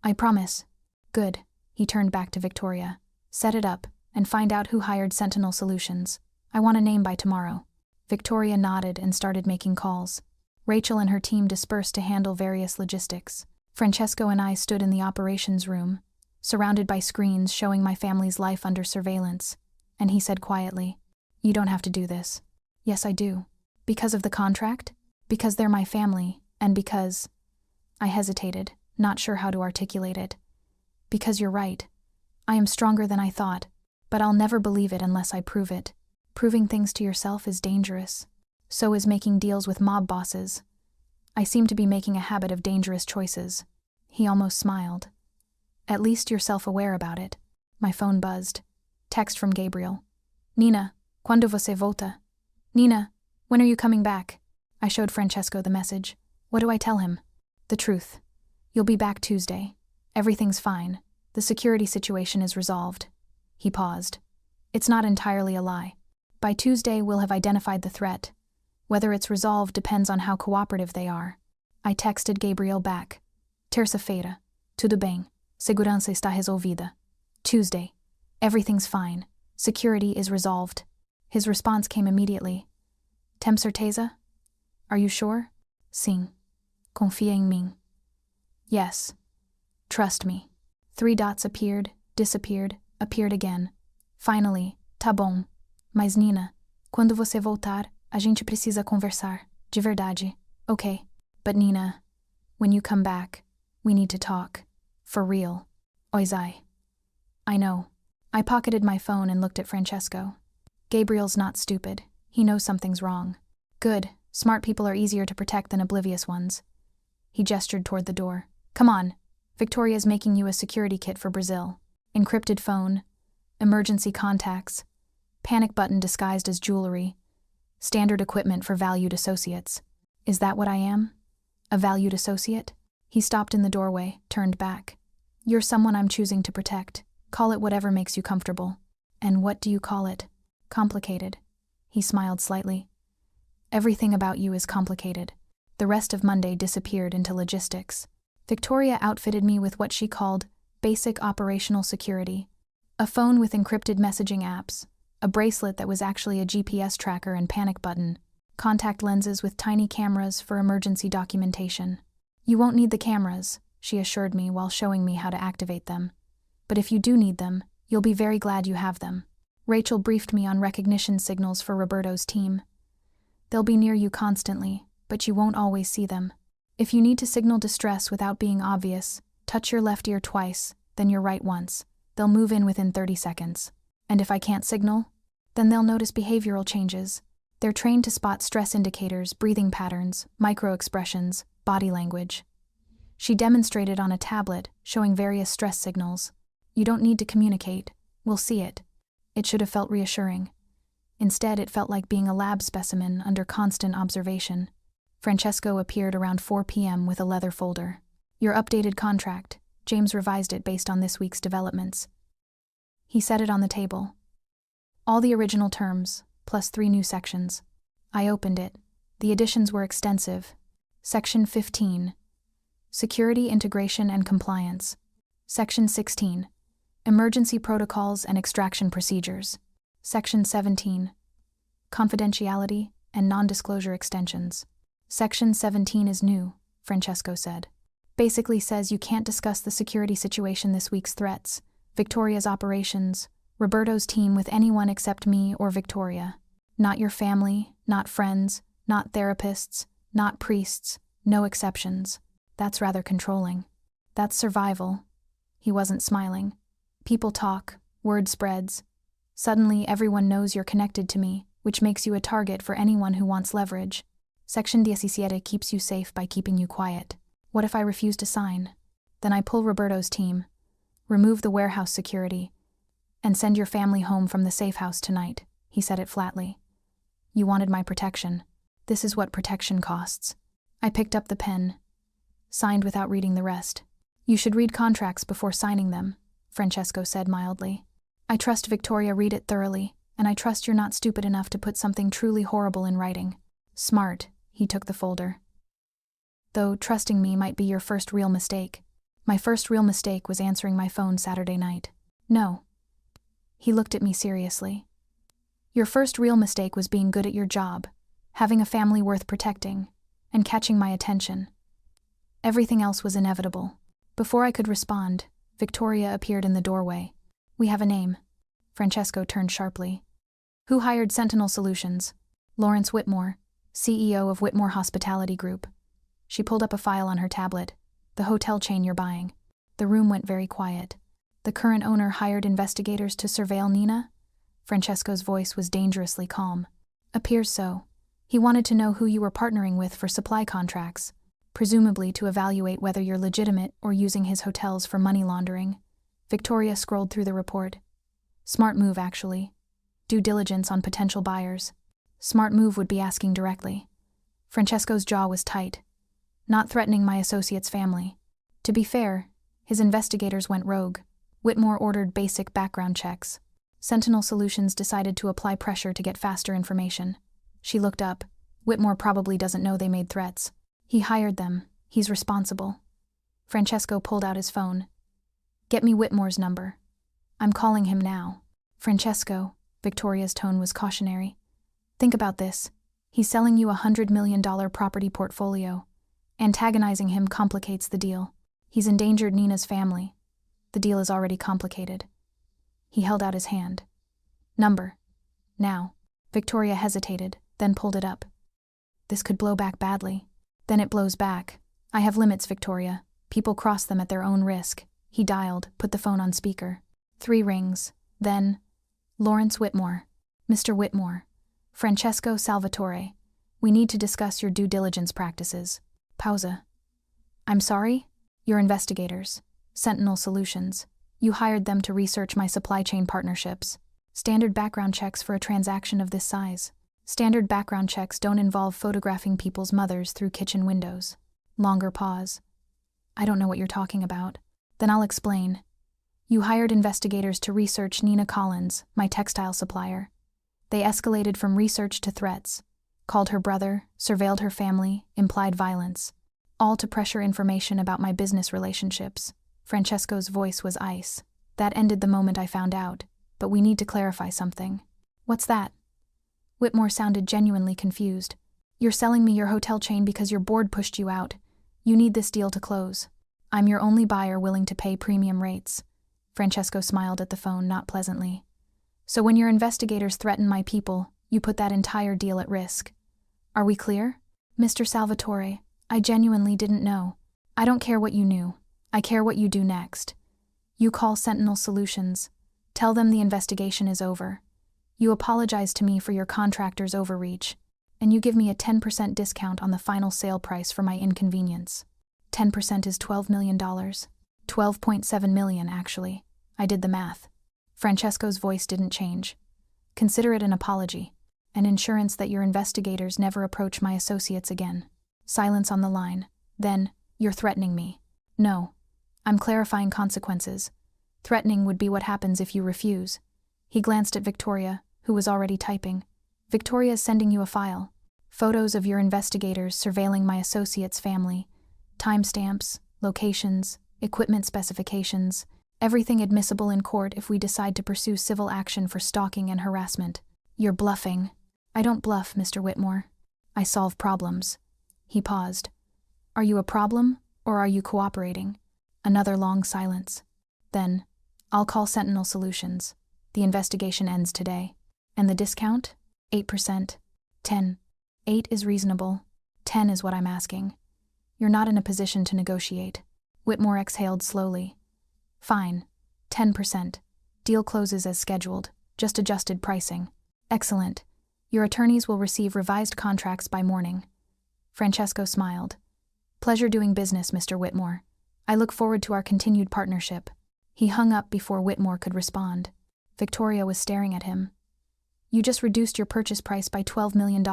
[SPEAKER 1] I promise. Good. He turned back to Victoria. Set it up, and find out who hired Sentinel Solutions. I want a name by tomorrow. Victoria nodded and started making calls. Rachel and her team dispersed to handle various logistics. Francesco and I stood in the operations room, surrounded by screens showing my family's life under surveillance, and he said quietly, "You don't have to do this." "Yes, I do. Because of the contract? Because they're my family, and because—" I hesitated, not sure how to articulate it. "Because you're right. I am stronger than I thought, but I'll never believe it unless I prove it. Proving things to yourself is dangerous. So is making deals with mob bosses. I seem to be making a habit of dangerous choices." He almost smiled. "At least you're self-aware about it." My phone buzzed. Text from Gabriel. "Nina, quando você volta?" "Nina, when are you coming back?" I showed Francesco the message. What do I tell him? "The truth. You'll be back Tuesday. Everything's fine. The security situation is resolved." He paused. "It's not entirely a lie. By Tuesday we'll have identified the threat. Whether it's resolved depends on how cooperative they are." I texted Gabriel back. "Terça-feira. Tudo bem. Segurança está resolvida. Tuesday. Everything's fine. Security is resolved." His response came immediately. "Tem certeza? Are you sure?" "Sim. Confia em mim." "Yes. Trust me." 3 dots appeared, disappeared, appeared again. Finally, "Tá bom. Mas Nina, quando você voltar, a gente precisa conversar. De verdade. Okay. But Nina, when you come back, we need to talk. For real. Oizai." "I know." I pocketed my phone and looked at Francesco. Gabriel's not stupid. He knows something's wrong. Good. Smart people are easier to protect than oblivious ones. He gestured toward the door. "Come on. Victoria's making you a security kit for Brazil. Encrypted phone, emergency contacts, panic button disguised as jewelry, standard equipment for valued associates." Is that what I am? A valued associate? He stopped in the doorway, turned back. "You're someone I'm choosing to protect. Call it whatever makes you comfortable." "And what do you call it?" "Complicated." He smiled slightly. "Everything about you is complicated." The rest of Monday disappeared into logistics. Victoria outfitted me with what she called basic operational security. A phone with encrypted messaging apps, a bracelet that was actually a GPS tracker and panic button, contact lenses with tiny cameras for emergency documentation. "You won't need the cameras," she assured me while showing me how to activate them. "But if you do need them, you'll be very glad you have them." Rachel briefed me on recognition signals for Roberto's team. "They'll be near you constantly, but you won't always see them. If you need to signal distress without being obvious, touch your left ear twice, then your right once. They'll move in within 30 seconds. And if I can't signal, then they'll notice behavioral changes. They're trained to spot stress indicators, breathing patterns, micro-expressions, body language." She demonstrated on a tablet, showing various stress signals. "You don't need to communicate. We'll see it." It should have felt reassuring. Instead, it felt like being a lab specimen under constant observation. Francesco appeared around 4 p.m. with a leather folder. "Your updated contract. James revised it based on this week's developments." He set it on the table. All the original terms, plus 3 new sections. I opened it. The additions were extensive. Section 15. Security, Integration, and Compliance. Section 16. Emergency Protocols and Extraction Procedures. Section 17. Confidentiality and Non-Disclosure Extensions. Section 17 is new, Francesco said. Basically says you can't discuss the security situation this week's threats, Victoria's operations, Roberto's team with anyone except me or Victoria. Not your family, not friends, not therapists, not priests, no exceptions. That's rather controlling. That's survival. He wasn't smiling. People talk, word spreads. Suddenly everyone knows you're connected to me, which makes you a target for anyone who wants leverage. Section 17 keeps you safe by keeping you quiet. What if I refuse to sign? Then I pull Roberto's team, remove the warehouse security, and send your family home from the safe house tonight. He said it flatly. You wanted my protection. This is what protection costs. I picked up the pen, signed without reading the rest. You should read contracts before signing them, Francesco said mildly. I trust Victoria read it thoroughly, and I trust you're not stupid enough to put something truly horrible in writing. Smart, he took the folder. Though trusting me might be your first real mistake. My first real mistake was answering my phone Saturday night. No. He looked at me seriously. Your first real mistake was being good at your job, having a family worth protecting, and catching my attention. Everything else was inevitable. Before I could respond, Victoria appeared in the doorway. "We have a name." Francesco turned sharply. "Who hired Sentinel Solutions?" "Lawrence Whitmore, CEO of Whitmore Hospitality Group." She pulled up a file on her tablet. "The hotel chain you're buying." The room went very quiet. "The current owner hired investigators to surveil Nina?" Francesco's voice was dangerously calm. "Appears so. He wanted to know who you were partnering with for supply contracts, presumably to evaluate whether you're legitimate or using his hotels for money laundering." Victoria scrolled through the report. "Smart move, actually. Due diligence on potential buyers. Smart move would be asking directly." Francesco's jaw was tight. "Not threatening my associate's family." To be fair, his investigators went rogue. Whitmore ordered basic background checks. Sentinel Solutions decided to apply pressure to get faster information. She looked up. "Whitmore probably doesn't know they made threats. He hired them. He's responsible." Francesco pulled out his phone. "Get me Whitmore's number." "I'm calling him now." "Francesco," Victoria's tone was cautionary. "Think about this. He's selling you a $100 million property portfolio. Antagonizing him complicates the deal. He's endangered Nina's family. The deal is already complicated." He held out his hand. "Number. Now." Victoria hesitated, then pulled it up. "This could blow back badly." "Then it blows back. I have limits, Victoria. People cross them at their own risk." He dialed, put the phone on speaker. 3 rings. Then, "Lawrence Whitmore. Mr. Whitmore. Francesco Salvatore. We need to discuss your due diligence practices." Pausa. "I'm sorry? Your investigators. Sentinel Solutions. You hired them to research my supply chain partnerships. Standard background checks for a transaction of this size. Standard background checks don't involve photographing people's mothers through kitchen windows." Longer pause. "I don't know what you're talking about." "Then I'll explain. You hired investigators to research Nina Collins, my textile supplier. They escalated from research to threats. Called her brother, surveilled her family, implied violence. All to pressure information about my business relationships." Francesco's voice was ice. "That ended the moment I found out, but we need to clarify something." "What's that?" Whitmore sounded genuinely confused. "You're selling me your hotel chain because your board pushed you out. You need this deal to close. I'm your only buyer willing to pay premium rates." Francesco smiled at the phone, not pleasantly. "So when your investigators threaten my people, you put that entire deal at risk. Are we clear?" "Mr. Salvatore, I genuinely didn't know." "I don't care what you knew. I care what you do next. You call Sentinel Solutions. Tell them the investigation is over. You apologize to me for your contractor's overreach, and you give me a 10% discount on the final sale price for my inconvenience." 10% is $12 million. 12.7 million, actually. I did the math. Francesco's voice didn't change. "Consider it an apology, an insurance that your investigators never approach my associates again." Silence on the line. Then, "You're threatening me." "No. I'm clarifying consequences. Threatening would be what happens if you refuse." He glanced at Victoria, who was already typing. "Victoria's sending you a file. Photos of your investigators surveilling my associate's family. Timestamps, locations, equipment specifications, everything admissible in court if we decide to pursue civil action for stalking and harassment." "You're bluffing." "I don't bluff, Mr. Whitmore. I solve problems." He paused. "Are you a problem, or are you cooperating?" Another long silence. Then, "I'll call Sentinel Solutions. The investigation ends today." "And the discount?" 8%. 10. 8 is reasonable. 10 is what I'm asking. You're not in a position to negotiate." Whitmore exhaled slowly. "Fine. 10%. Deal closes as scheduled, just adjusted pricing." "Excellent. Your attorneys will receive revised contracts by morning." Francesco smiled. "Pleasure doing business, Mr. Whitmore. I look forward to our continued partnership." He hung up before Whitmore could respond. Victoria was staring at him. "You just reduced your purchase price by $12 million.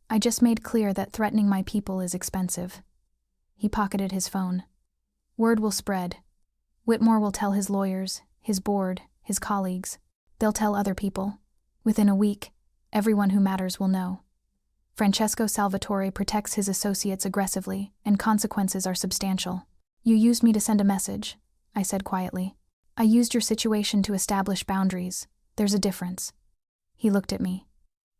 [SPEAKER 1] I just made clear that threatening my people is expensive." He pocketed his phone. "Word will spread. Whitmore will tell his lawyers, his board, his colleagues. They'll tell other people. Within a week, everyone who matters will know. Francesco Salvatore protects his associates aggressively, and consequences are substantial." "You used me to send a message," I said quietly. "I used your situation to establish boundaries. There's a difference." He looked at me.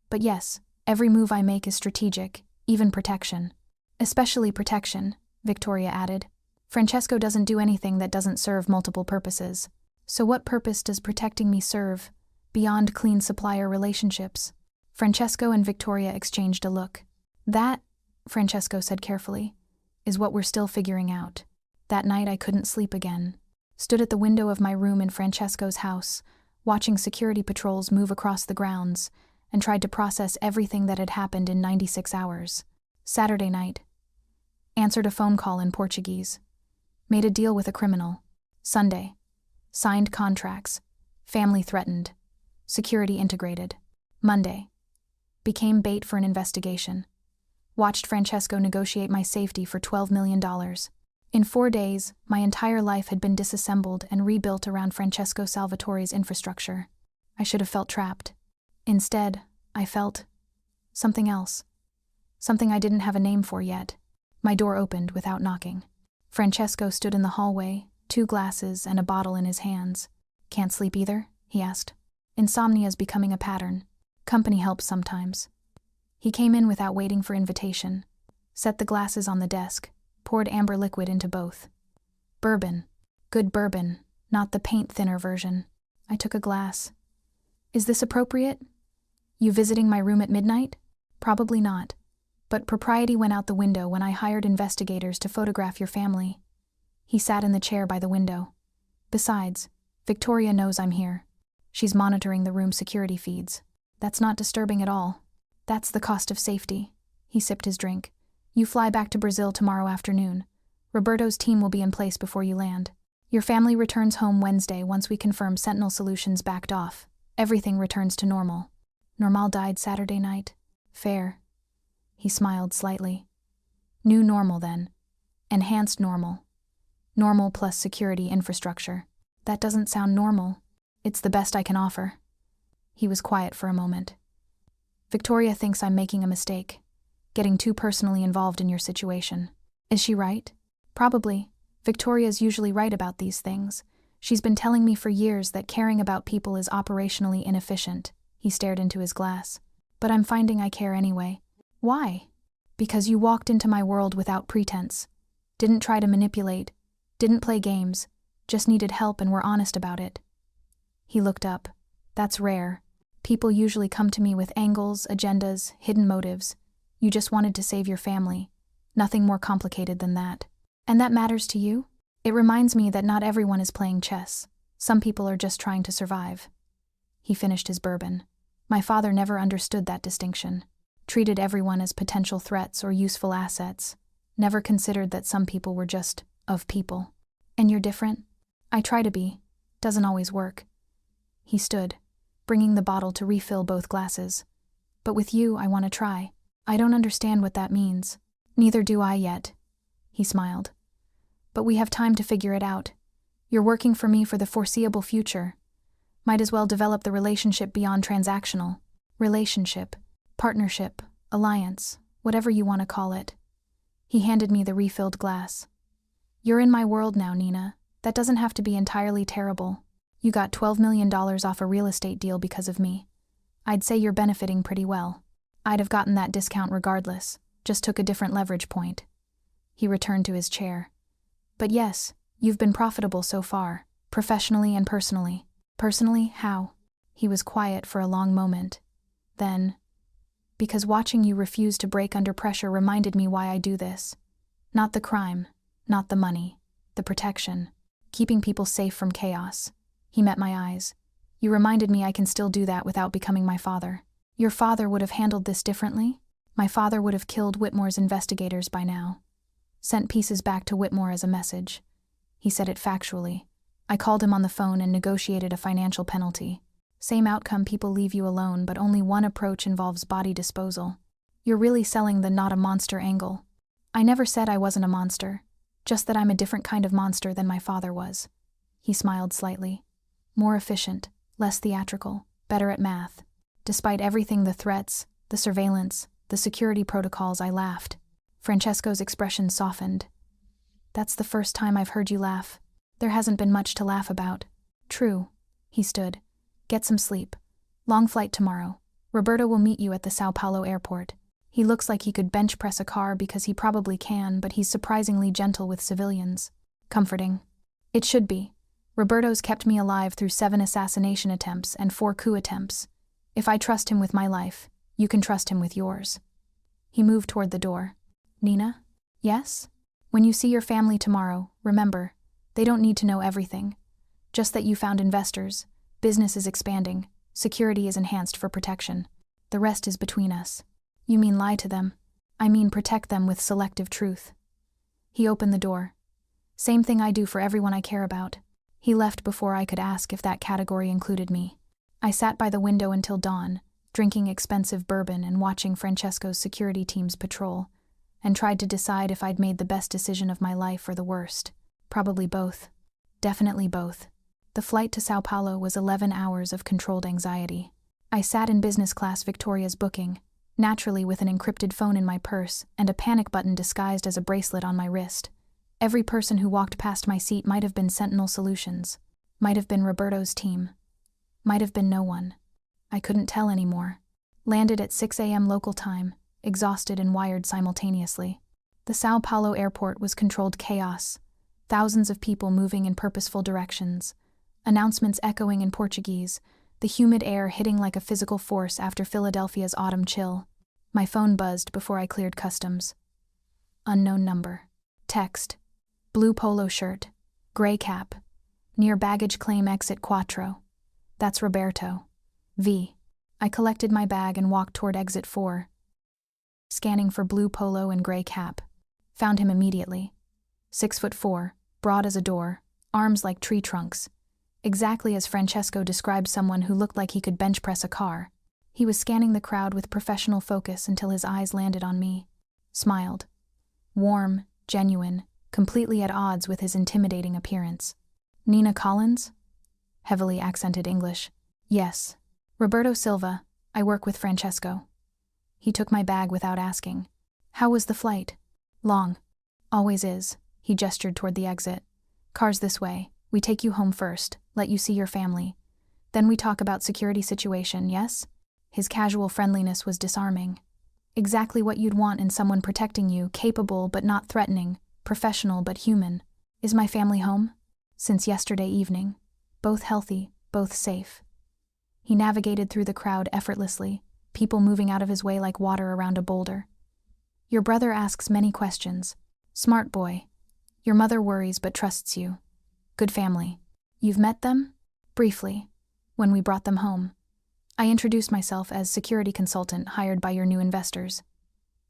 [SPEAKER 1] "But yes, every move I make is strategic, even protection." Especially protection, Victoria added. Francesco doesn't do anything that doesn't serve multiple purposes. So what purpose does protecting me serve, beyond clean supplier relationships? Francesco and Victoria exchanged a look. That, Francesco said carefully, is what we're still figuring out. That night I couldn't sleep again. Stood at the window of my room in Francesco's house, watching security patrols move across the grounds, and tried to process everything that had happened in 96 hours. Saturday night. Answered a phone call in Portuguese. Made a deal with a criminal. Sunday. Signed contracts. Family threatened. Security integrated. Monday. Became bait for an investigation. Watched Francesco negotiate my safety for $12 million. In 4 days, my entire life had been disassembled and rebuilt around Francesco Salvatore's infrastructure. I should have felt trapped. Instead, I felt something else. Something I didn't have a name for yet. My door opened without knocking. Francesco stood in the hallway, 2 glasses and a bottle in his hands. "Can't sleep either?" he asked. "Insomnia's becoming a pattern. Company helps sometimes." He came in without waiting for invitation. Set the glasses on the desk, poured amber liquid into both. "Bourbon. Good bourbon, not the paint thinner version." I took a glass. "Is this appropriate? You visiting my room at midnight?" "Probably not. But propriety went out the window when I hired investigators to photograph your family." He sat in the chair by the window. "Besides, Victoria knows I'm here. She's monitoring the room security feeds. That's not disturbing at all. That's the cost of safety." He sipped his drink. "You fly back to Brazil tomorrow afternoon. Roberto's team will be in place before you land. Your family returns home Wednesday once we confirm Sentinel Solutions backed off. Everything returns to normal." "Normal died Saturday night. Fair." He smiled slightly. "New normal then. Enhanced normal. Normal plus security infrastructure. That doesn't sound normal. It's the best I can offer." He was quiet for a moment. "Victoria thinks I'm making a mistake, getting too personally involved in your situation. Is she right?" "Probably. Victoria's usually right about these things. She's been telling me for years that caring about people is operationally inefficient." He stared into his glass. "But I'm finding I care anyway." "Why?" "Because you walked into my world without pretense. Didn't try to manipulate. Didn't play games. Just needed help and were honest about it." He looked up. "That's rare. People usually come to me with angles, agendas, hidden motives. You just wanted to save your family. Nothing more complicated than that. And that matters to you? It reminds me that not everyone is playing chess. Some people are just trying to survive." He finished his bourbon. "My father never understood that distinction. Treated everyone as potential threats or useful assets. Never considered that some people were just of people. And you're different? I try to be. Doesn't always work." He stood, bringing the bottle to refill both glasses. "But with you, I want to try. I don't understand what that means." "Neither do I yet." He smiled. "But we have time to figure it out. You're working for me for the foreseeable future. Might as well develop the relationship beyond transactional. Relationship, partnership, alliance, whatever you want to call it." He handed me the refilled glass. "You're in my world now, Nina. That doesn't have to be entirely terrible. You got $12 million off a real estate deal because of me. I'd say you're benefiting pretty well. I'd have gotten that discount regardless, just took a different leverage point." He returned to his chair. "But yes, you've been profitable so far, professionally and personally." "Personally, how?" He was quiet for a long moment. Then, "Because watching you refuse to break under pressure reminded me why I do this. Not the crime, not the money, the protection, keeping people safe from chaos." He met my eyes. "You reminded me I can still do that without becoming my father. Your father would have handled this differently? My father would have killed Whitmore's investigators by now. Sent pieces back to Whitmore as a message." He said it factually. "I called him on the phone and negotiated a financial penalty. Same outcome, people leave you alone, but only one approach involves body disposal. You're really selling the not a monster angle." "I never said I wasn't a monster, just that I'm a different kind of monster than my father was." He smiled slightly. "More efficient, less theatrical, better at math. Despite everything, the threats, the surveillance, the security protocols," I laughed. Francesco's expression softened. "That's the first time I've heard you laugh. There hasn't been much to laugh about." "True." He stood. "Get some sleep. Long flight tomorrow. Roberto will meet you at the Sao Paulo airport." He looks like he could bench press a car because he probably can, but he's surprisingly gentle with civilians. Comforting. It should be. Roberto's kept me alive through 7 assassination attempts and 4 coup attempts. If I trust him with my life, you can trust him with yours. He moved toward the door. Nina? Yes? When you see your family tomorrow, remember, they don't need to know everything. Just that you found investors, business is expanding, security is enhanced for protection. The rest is between us. You mean lie to them? I mean protect them with selective truth. He opened the door. Same thing I do for everyone I care about. He left before I could ask if that category included me. I sat by the window until dawn, drinking expensive bourbon and watching Francesco's security teams patrol, and tried to decide if I'd made the best decision of my life or the worst. Probably both. Definitely both. The flight to Sao Paulo was 11 hours of controlled anxiety. I sat in business class Victoria's booking, naturally with an encrypted phone in my purse and a panic button disguised as a bracelet on my wrist. Every person who walked past my seat might have been Sentinel Solutions, might have been Roberto's team, might have been no one. I couldn't tell anymore. Landed at 6 a.m. local time, exhausted and wired simultaneously. The Sao Paulo airport was controlled chaos, thousands of people moving in purposeful directions, announcements echoing in Portuguese, the humid air hitting like a physical force after Philadelphia's autumn chill. My phone buzzed before I cleared customs. Unknown number. Text. Blue polo shirt. Gray cap. Near baggage claim exit Quattro. That's Roberto. V. I collected my bag and walked toward exit 4. Scanning for blue polo and gray cap. Found him immediately. 6'4", broad as a door, arms like tree trunks. Exactly as Francesco described someone who looked like he could bench press a car. He was scanning the crowd with professional focus until his eyes landed on me. Smiled. Warm, genuine, completely at odds with his intimidating appearance. Nina Collins? Heavily accented English. Yes. Roberto Silva, I work with Francesco. He took my bag without asking. How was the flight? Long. Always is. He gestured toward the exit. Cars this way. We take you home first, let you see your family. Then we talk about security situation, yes? His casual friendliness was disarming. Exactly what you'd want in someone protecting you, capable but not threatening, professional but human. Is my family home? Since yesterday evening. Both healthy, both safe. He navigated through the crowd effortlessly, people moving out of his way like water around a boulder. Your brother asks many questions. Smart boy. Your mother worries but trusts you. Good family. You've met them? Briefly. When we brought them home. I introduced myself as security consultant hired by your new investors.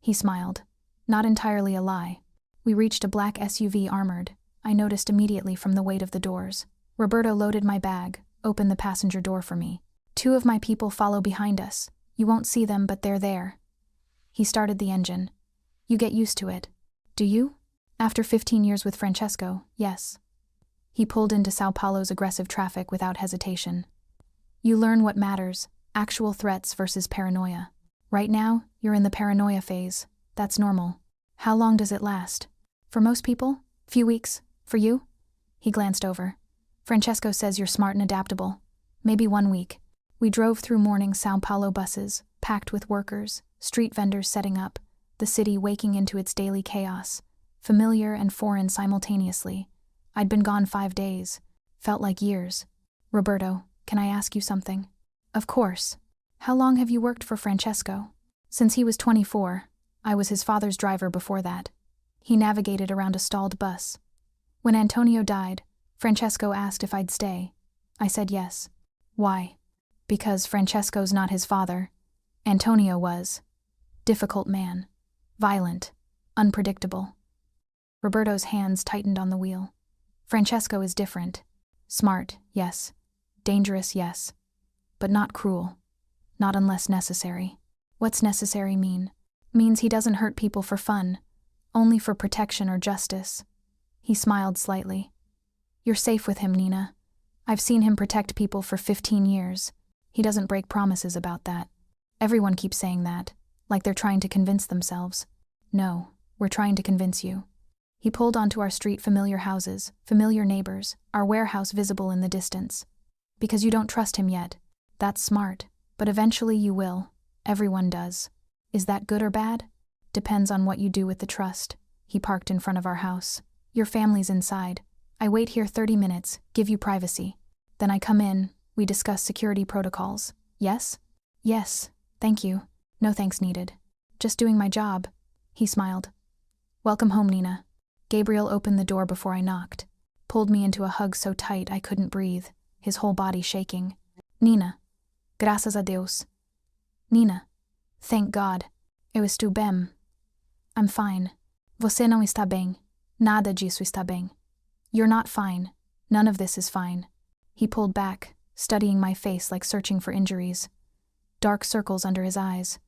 [SPEAKER 1] He smiled. Not entirely a lie. We reached a black SUV armored. I noticed immediately from the weight of the doors. Roberto loaded my bag, opened the passenger door for me. 2 of my people follow behind us. You won't see them, but they're there. He started the engine. You get used to it. Do you? After 15 years with Francesco, yes. He pulled into Sao Paulo's aggressive traffic without hesitation. You learn what matters, actual threats versus paranoia. Right now, you're in the paranoia phase. That's normal. How long does it last? For most people, few weeks. For you? He glanced over. Francesco says you're smart and adaptable. Maybe 1 week. We drove through morning Sao Paulo buses, packed with workers, street vendors setting up, the city waking into its daily chaos, familiar and foreign simultaneously. I'd been gone 5 days. Felt like years. Roberto, can I ask you something? Of course. How long have you worked for Francesco? Since he was 24. I was his father's driver before that. He navigated around a stalled bus. When Antonio died, Francesco asked if I'd stay. I said yes. Why? Because Francesco's not his father. Antonio was. Difficult man. Violent. Unpredictable. Roberto's hands tightened on the wheel. Francesco is different. Smart, yes. Dangerous, yes. But not cruel. Not unless necessary. What's necessary mean? Means he doesn't hurt people for fun. Only for protection or justice. He smiled slightly. You're safe with him, Nina. I've seen him protect people for 15 years. He doesn't break promises about that. Everyone keeps saying that, like they're trying to convince themselves. No, we're trying to convince you. He pulled onto our street, familiar houses, familiar neighbors, our warehouse visible in the distance. Because you don't trust him yet. That's smart, but eventually you will. Everyone does. Is that good or bad? Depends on what you do with the trust. He parked in front of our house. Your family's inside. I wait here 30 minutes, give you privacy. Then I come in, we discuss security protocols. Yes? Yes, thank you. No thanks needed. Just doing my job. He smiled. Welcome home, Nina. Gabriel opened the door before I knocked, pulled me into a hug so tight I couldn't breathe, his whole body shaking. Nina. Graças a Deus. Nina. Thank God. Eu estou bem. I'm fine. Você não está bem. Nada disso está bem. You're not fine. None of this is fine. He pulled back, studying my face like searching for injuries. Dark circles under his eyes.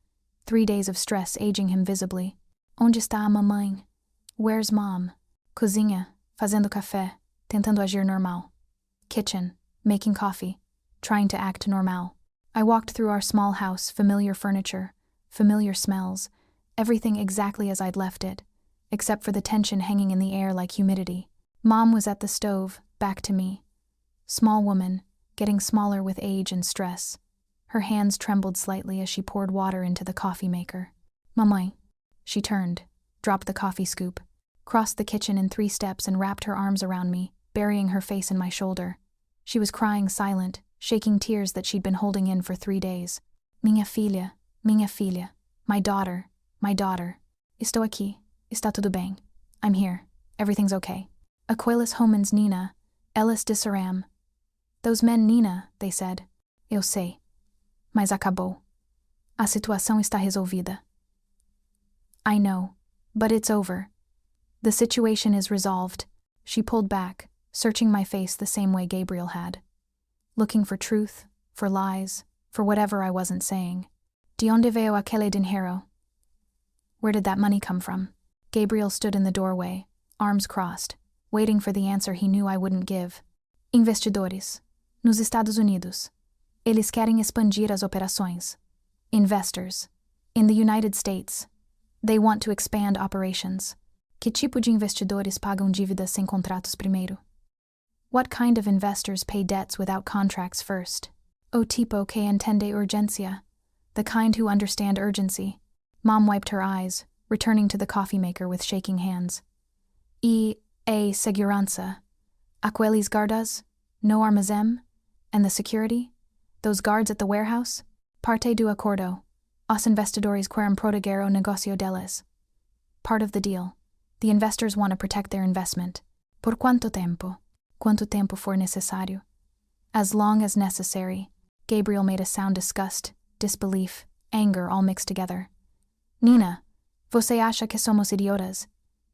[SPEAKER 1] 3 days of stress aging him visibly. Onde está a mamãe? Where's mom? Cozinha, fazendo café, tentando agir normal. Kitchen, making coffee, trying to act normal. I walked through our small house, familiar furniture, familiar smells, everything exactly as I'd left it, except for the tension hanging in the air like humidity. Mom was at the stove, back to me. Small woman, getting smaller with age and stress. Her hands trembled slightly as she poured water into the coffee maker. Mamãe. She turned, dropped the coffee scoop, crossed the kitchen in 3 steps and wrapped her arms around me, burying her face in my shoulder. She was crying silent, shaking tears that she'd been holding in for 3 days. Minha filha, my daughter. Estou aqui, está tudo bem. I'm here, everything's okay. Aqueles homens, Nina, eles disseram. Those men, Nina, they said. Eu sei. Mas acabou. A situação está resolvida. I know, but it's over. The situation is resolved. She pulled back, searching my face the same way Gabriel had. Looking for truth, for lies, for whatever I wasn't saying. De onde veio aquele dinheiro? Where did that money come from? Gabriel stood in the doorway, arms crossed, waiting for the answer he knew I wouldn't give. Investidores. Nos Estados Unidos. Eles querem expandir as operações. Investors. In the United States. They want to expand operations. Que tipo de investidores pagam dívidas sem contratos primeiro? What kind of investors pay debts without contracts first? O tipo que entende urgência. The kind who understand urgency. Mom wiped her eyes, returning to the coffee maker with shaking hands. E a segurança. Aqueles guardas? No armazém? And the security? Those guards at the warehouse? Parte do acordo. Os investidores querem proteger o negócio deles. Part of the deal. The investors want to protect their investment. Por quanto tempo? Quanto tempo for necessário? As long as necessary. Gabriel made a sound disgust, disbelief, anger all mixed together. Nina, você acha que somos idiotas?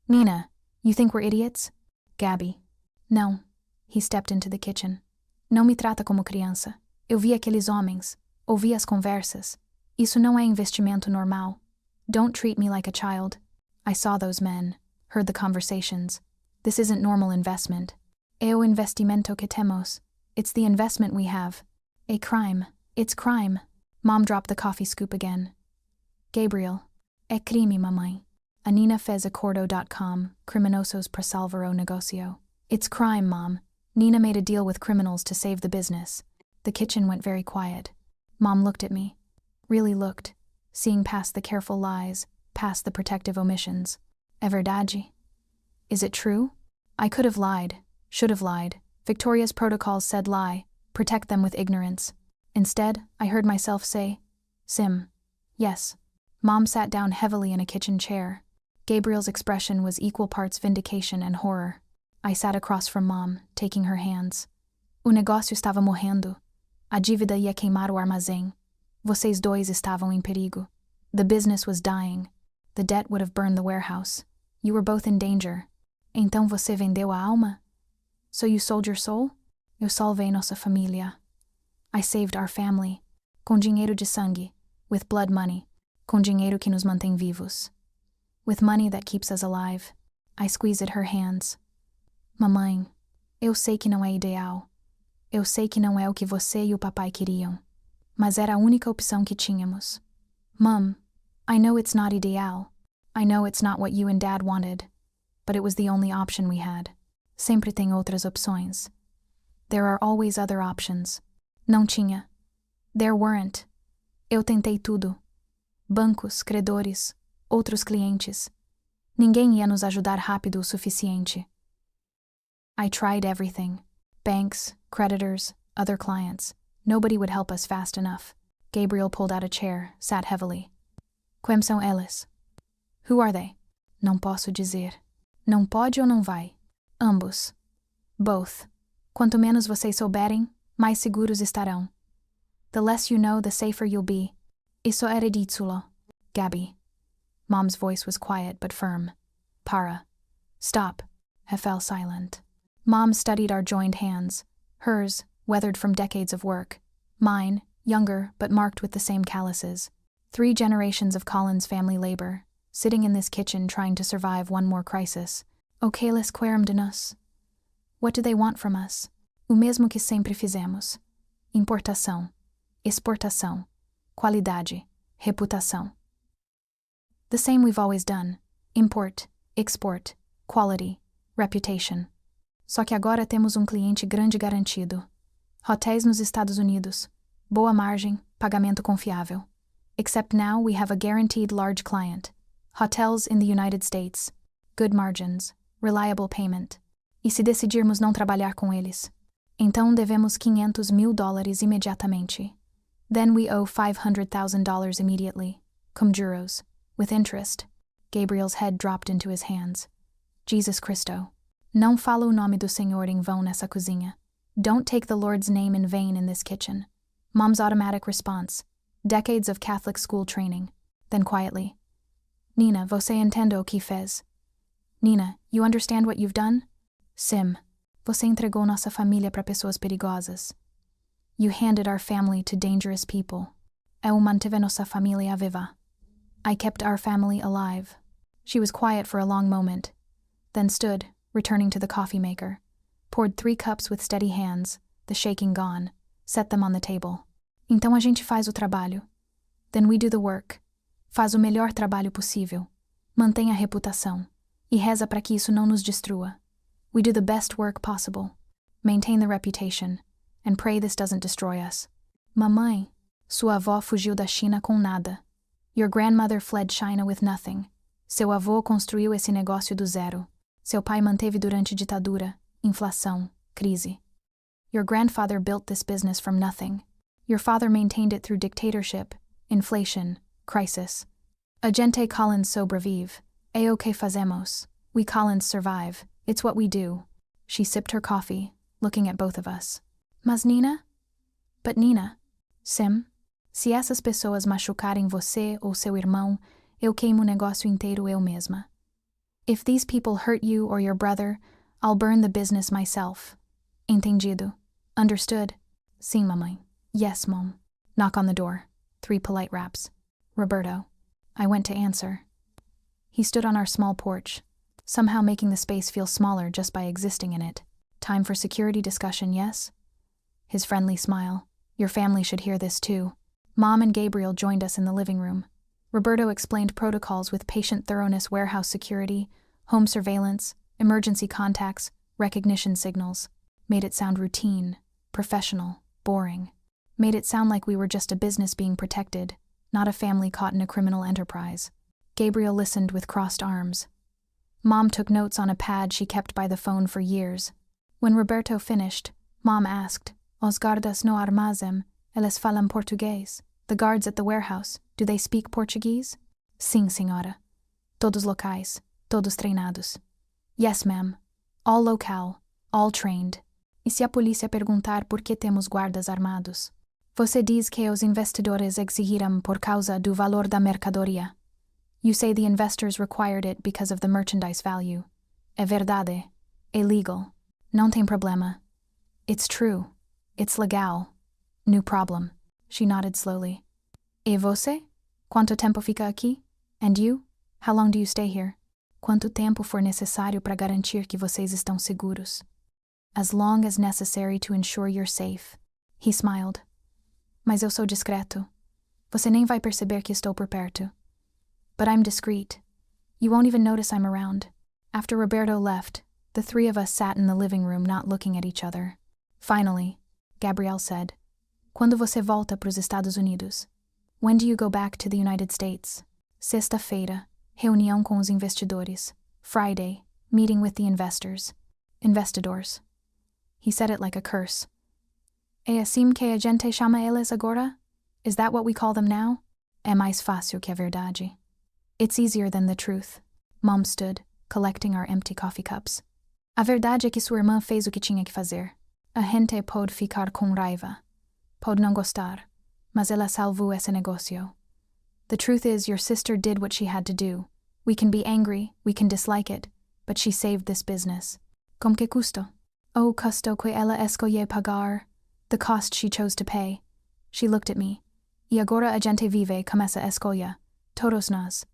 [SPEAKER 1] Nina, you think we're idiots? Gabby. Não. He stepped into the kitchen. Não me trata como criança. Eu vi aqueles homens. Ouvi as conversas. Isso não é investimento normal. Don't treat me like a child. I saw those men, heard the conversations. This isn't normal investment. É o investimento que temos. It's the investment we have. A crime. It's crime. Mom dropped the coffee scoop again. Gabriel. É crime, mamãe. Anina fez acordo.com, criminosos para salvar o negócio. It's crime, Mom. Nina made a deal with criminals to save the business. The kitchen went very quiet. Mom looked at me. Really looked, seeing past the careful lies, past the protective omissions. É verdade? Is it true? I could have lied, should have lied. Victoria's protocols said lie, protect them with ignorance. Instead, I heard myself say, Sim. Yes. Mom sat down heavily in a kitchen chair. Gabriel's expression was equal parts vindication and horror. I sat across from Mom, taking her hands. O negócio estava morrendo. A dívida ia queimar o armazém. Vocês dois estavam em perigo. The business was dying. The debt would have burned the warehouse. You were both in danger. Então você vendeu a alma? So you sold your soul? Eu salvei nossa família. I saved our family. Com dinheiro de sangue. With blood money. Com dinheiro que nos mantém vivos. With money that keeps us alive. I squeezed her hands. Mamãe, eu sei que não é ideal. Eu sei que não é o que você e o papai queriam. Mas era a única opção que tínhamos. Mom, I know it's not ideal. I know it's not what you and Dad wanted. But it was the only option we had. Sempre tem outras opções. There are always other options. Não tinha. There weren't. Eu tentei tudo. bancos, credores, outros clientes. Ninguém ia nos ajudar rápido o suficiente. I tried everything. Banks, creditors, other clients. Nobody would help us fast enough. Gabriel pulled out a chair, sat heavily. Quem são eles? Who are they? Não posso dizer. Não pode ou não vai? Ambos. Both. Quanto menos vocês souberem, mais seguros estarão. The less you know, the safer you'll be. Isso é ridículo. Gabby. Mom's voice was quiet but firm. Para. Stop. I fell silent. Mom studied our joined hands. Hers, weathered from decades of work. Mine, younger but marked with the same calluses. 3 generations of Colin's family labor, sitting in this kitchen trying to survive one more crisis. O que eles querem de nós? What do they want from us? O mesmo que sempre fizemos. Importação. Exportação. Qualidade. Reputação. The same we've always done. Import, export, quality, reputation. Só que agora temos cliente grande garantido. Hotéis nos Estados Unidos. Boa margem, pagamento confiável. Except now we have a guaranteed large client. Hotels in the United States. Good margins. Reliable payment. E se decidirmos não trabalhar com eles? Então devemos $500 mil imediatamente. Then we owe $500,000 immediately. Cum juros. With interest. Gabriel's head dropped into his hands. Jesus Cristo. Não fala o nome do Senhor em vão nessa cozinha. Don't take the Lord's name in vain in this kitchen. Mom's automatic response. Decades of Catholic school training. Then quietly. Nina, você entende o que fez? Nina, you understand what you've done? Sim. Você entregou nossa família para pessoas perigosas. You handed our family to dangerous people. Eu mantive nossa família viva. I kept our family alive. She was quiet for a long moment, then stood, returning to the coffee maker, poured 3 cups with steady hands, the shaking gone, set them on the table. Então a gente faz o trabalho. Then we do the work. Faz o melhor trabalho possível. Mantém a reputação. E reza para que isso não nos destrua. We do the best work possible. Maintain the reputation. And pray this doesn't destroy us. Mamãe, sua avó fugiu da China com nada. Your grandmother fled China with nothing. Seu avô construiu esse negócio do zero. Seu pai manteve durante ditadura, inflação, crise. Your grandfather built this business from nothing. Your father maintained it through dictatorship, inflation, crisis. A gente Collins sobrevive. É o que fazemos. We Collins survive. It's what we do. She sipped her coffee, looking at both of us. Mas Nina? But Nina. Sim. Se essas pessoas machucarem você ou seu irmão, eu queimo o negócio inteiro eu mesma. If these people hurt you or your brother, I'll burn the business myself. Entendido. Understood. Sim, mamãe. Yes, mom. Knock on the door. 3 polite raps. Roberto. I went to answer. He stood on our small porch, somehow making the space feel smaller just by existing in it. Time for security discussion, yes? His friendly smile. Your family should hear this too. Mom and Gabriel joined us in the living room. Roberto explained protocols with patient thoroughness: warehouse security, home surveillance, emergency contacts, recognition signals. Made it sound routine, professional, boring. Made it sound like we were just a business being protected, not a family caught in a criminal enterprise. Gabriel listened with crossed arms. Mom took notes on a pad she kept by the phone for years. When Roberto finished, Mom asked, Os guardas no armazém, eles falam português? The guards at the warehouse, do they speak Portuguese? Sim, senhora. Todos locais, todos treinados. Yes, ma'am. All local, all trained. E se a polícia perguntar por que temos guardas armados? Você diz que os investidores exigiram por causa do valor da mercadoria. You say the investors required it because of the merchandise value. É verdade. É legal. Não tem problema. It's true. It's legal. New problem. She nodded slowly. E você? Quanto tempo fica aqui? And you? How long do you stay here? Quanto tempo for necessário para garantir que vocês estão seguros? As long as necessary to ensure you're safe. He smiled. Mas eu sou discreto. Você nem vai perceber que estou por perto. But I'm discreet. You won't even notice I'm around. After Roberto left, the 3 of us sat in the living room not looking at each other. Finally, Gabrielle said, Quando você volta para os Estados Unidos? When do you go back to the United States? Sexta-feira, reunião com os investidores. Friday, meeting with the investors. Investidores. He said it like a curse. É assim que a gente chama eles agora? Is that what we call them now? É mais fácil que a verdade. It's easier than the truth. Mom stood, collecting our empty coffee cups. A verdade é que sua irmã fez o que tinha que fazer. A gente pode ficar com raiva. Pode não gostar. Mas ela salvou esse negócio. The truth is, your sister did what she had to do. We can be angry, we can dislike it, but she saved this business. Com que custo? O custo que ela escolheu pagar. The cost she chose to pay. She looked at me. E agora a gente vive com essa escolha. Todos nós.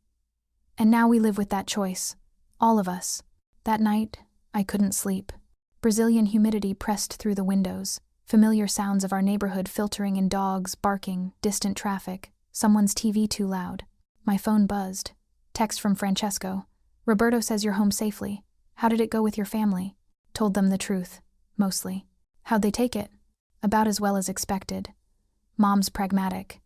[SPEAKER 1] And now we live with that choice. All of us. That night, I couldn't sleep. Brazilian humidity pressed through the windows. Familiar sounds of our neighborhood filtering in dogs, barking, distant traffic, someone's TV too loud. My phone buzzed. Text from Francesco. Roberto says you're home safely. How did it go with your family? Told them the truth, mostly. How'd they take it? About as well as expected. Mom's pragmatic.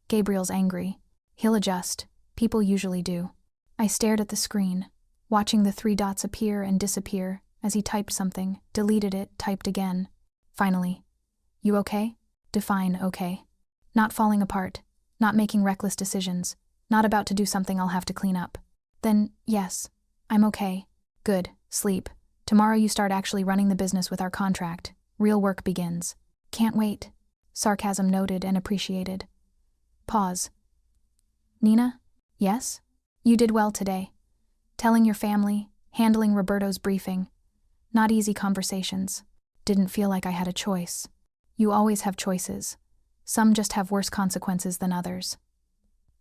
[SPEAKER 1] Gabriel's angry. He'll adjust. People usually do. I stared at the screen, watching the 3 dots appear and disappear as he typed something, deleted it, typed again. Finally. You okay? Define okay. Not falling apart. Not making reckless decisions. Not about to do something I'll have to clean up. Then, yes. I'm okay. Good. Sleep. Tomorrow you start actually running the business with our contract. Real work begins. Can't wait. Sarcasm noted and appreciated. Pause. Nina? Yes? You did well today. Telling your family, handling Roberto's briefing. Not easy conversations. Didn't feel like I had a choice. You always have choices. Some just have worse consequences than others.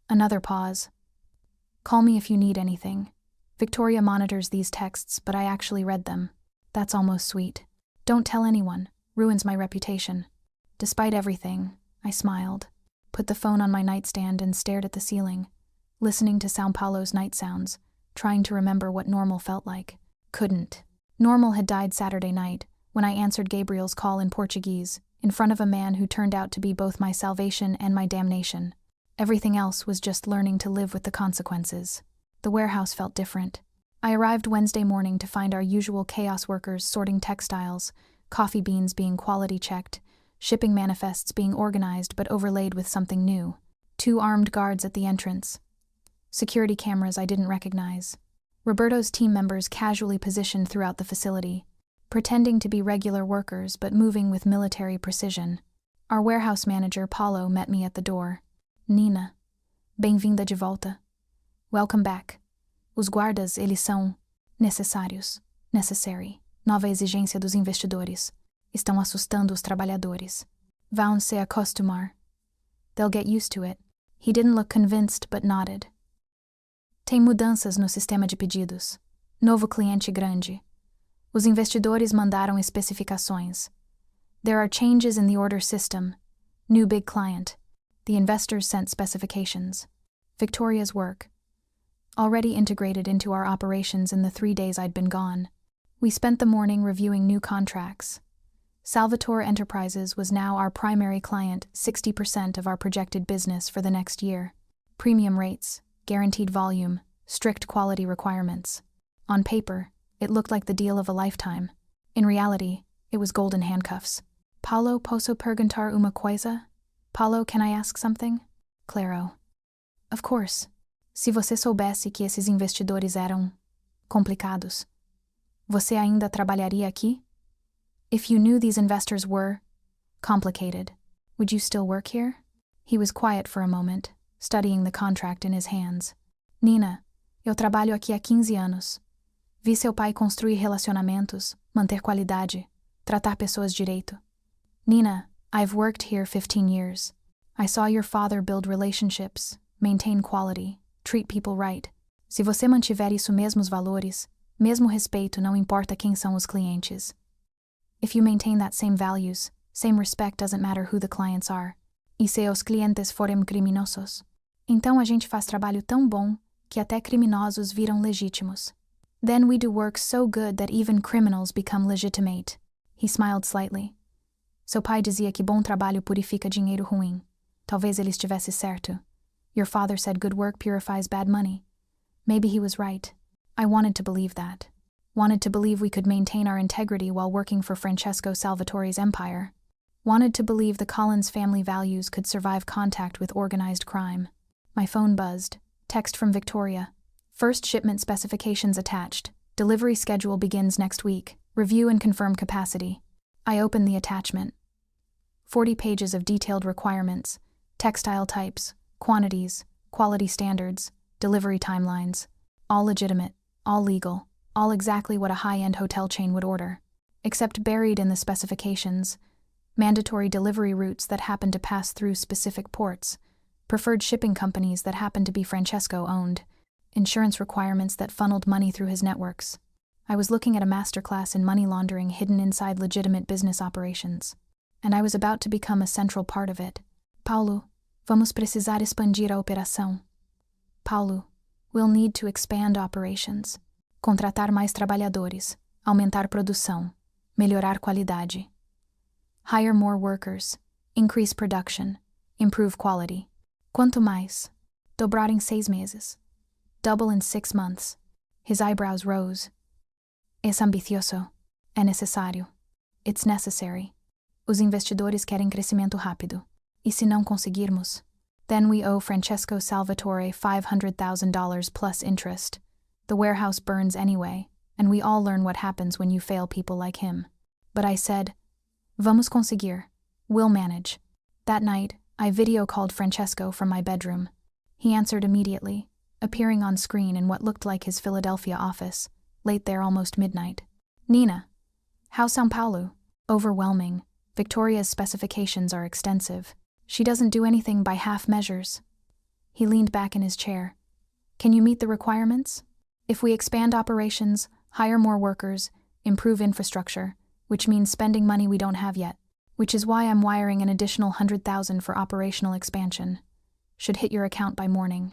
[SPEAKER 1] Another pause. Call me if you need anything. Victoria monitors these texts, but I actually read them. That's almost sweet. Don't tell anyone. Ruins my reputation. Despite everything, I smiled, put the phone on my nightstand and stared at the ceiling, listening to São Paulo's night sounds, trying to remember what normal felt like. Couldn't. Normal had died Saturday night, when I answered Gabriel's call in Portuguese, in front of a man who turned out to be both my salvation and my damnation. Everything else was just learning to live with the consequences. The warehouse felt different. I arrived Wednesday morning to find our usual chaos workers sorting textiles, coffee beans being quality checked, shipping manifests being organized but overlaid with something new. 2 armed guards at the entrance. Security cameras I didn't recognize. Roberto's team members casually positioned throughout the facility, pretending to be regular workers but moving with military precision. Our warehouse manager, Paulo, met me at the door. Nina, bem-vinda de volta. Welcome back. Os guardas, eles são necessários. Necessary. Nova exigência dos investidores. Estão assustando os trabalhadores. Vão se acostumar. They'll get used to it. He didn't look convinced, but nodded. Tem mudanças no sistema de pedidos. Novo cliente grande. Os investidores mandaram especificações. There are changes in the order system. New big client. The investors sent specifications. Victoria's work. Already integrated into our operations in the 3 days I'd been gone. We spent the morning reviewing new contracts. Salvatore Enterprises was now our primary client, 60% of our projected business for the next year. Premium rates, guaranteed volume, strict quality requirements. On paper, it looked like the deal of a lifetime. In reality, it was golden handcuffs. Paulo, posso perguntar uma coisa? Paulo, can I ask something? Claro. Of course. Se você soubesse que esses investidores eram complicados, você ainda trabalharia aqui? If you knew these investors were complicated, would you still work here? He was quiet for a moment, studying the contract in his hands. Nina, eu trabalho aqui há 15 anos. Vi seu pai construir relacionamentos, manter qualidade, tratar pessoas direito. Nina, I've worked here 15 years. I saw your father build relationships, maintain quality, treat people right. Se você mantiver isso mesmos valores, mesmo respeito, não importa quem são os clientes. If you maintain that same values, same respect, doesn't matter who the clients are. E se os clientes forem criminosos? Então a gente faz trabalho tão bom que até criminosos viram legítimos. Then we do work so good that even criminals become legitimate. He smiled slightly. Seu pai dizia que bom trabalho purifica dinheiro ruim. Talvez ele estivesse certo. Your father said good work purifies bad money. Maybe he was right. I wanted to believe that. Wanted to believe we could maintain our integrity while working for Francesco Salvatore's empire. Wanted to believe the Collins family values could survive contact with organized crime. My phone buzzed. Text from Victoria. First shipment specifications attached. Delivery schedule begins next week. Review and confirm capacity. I opened the attachment. 40 pages of detailed requirements, textile types, quantities, quality standards, delivery timelines. All legitimate, all legal, all exactly what a high-end hotel chain would order. Except buried in the specifications, mandatory delivery routes that happen to pass through specific ports, preferred shipping companies that happen to be Francesco-owned, insurance requirements that funneled money through his networks. I was looking at a masterclass in money laundering hidden inside legitimate business operations. And I was about to become a central part of it. Paulo, vamos precisar expandir a operação. Paulo, we'll need to expand operations. Contratar mais trabalhadores, aumentar produção, melhorar qualidade. Hire more workers, increase production, improve quality. Quanto mais? Dobrar em 6 meses. Double in 6 months. His eyebrows rose. Es ambicioso. É necessário. It's necessary. Os investidores querem crescimento rápido. E se não conseguirmos? Then we owe Francesco Salvatore $500,000 plus interest. The warehouse burns anyway, and we all learn what happens when you fail people like him. But I said, vamos conseguir. We'll manage. That night, I video called Francesco from my bedroom. He answered immediately, appearing on screen in what looked like his Philadelphia office, late there almost midnight. Nina, how's São Paulo? Overwhelming. Victoria's specifications are extensive. She doesn't do anything by half measures. He leaned back in his chair. Can you meet the requirements? If we expand operations, hire more workers, improve infrastructure, which means spending money we don't have yet, which is why I'm wiring an additional 100,000 for operational expansion. Should hit your account by morning.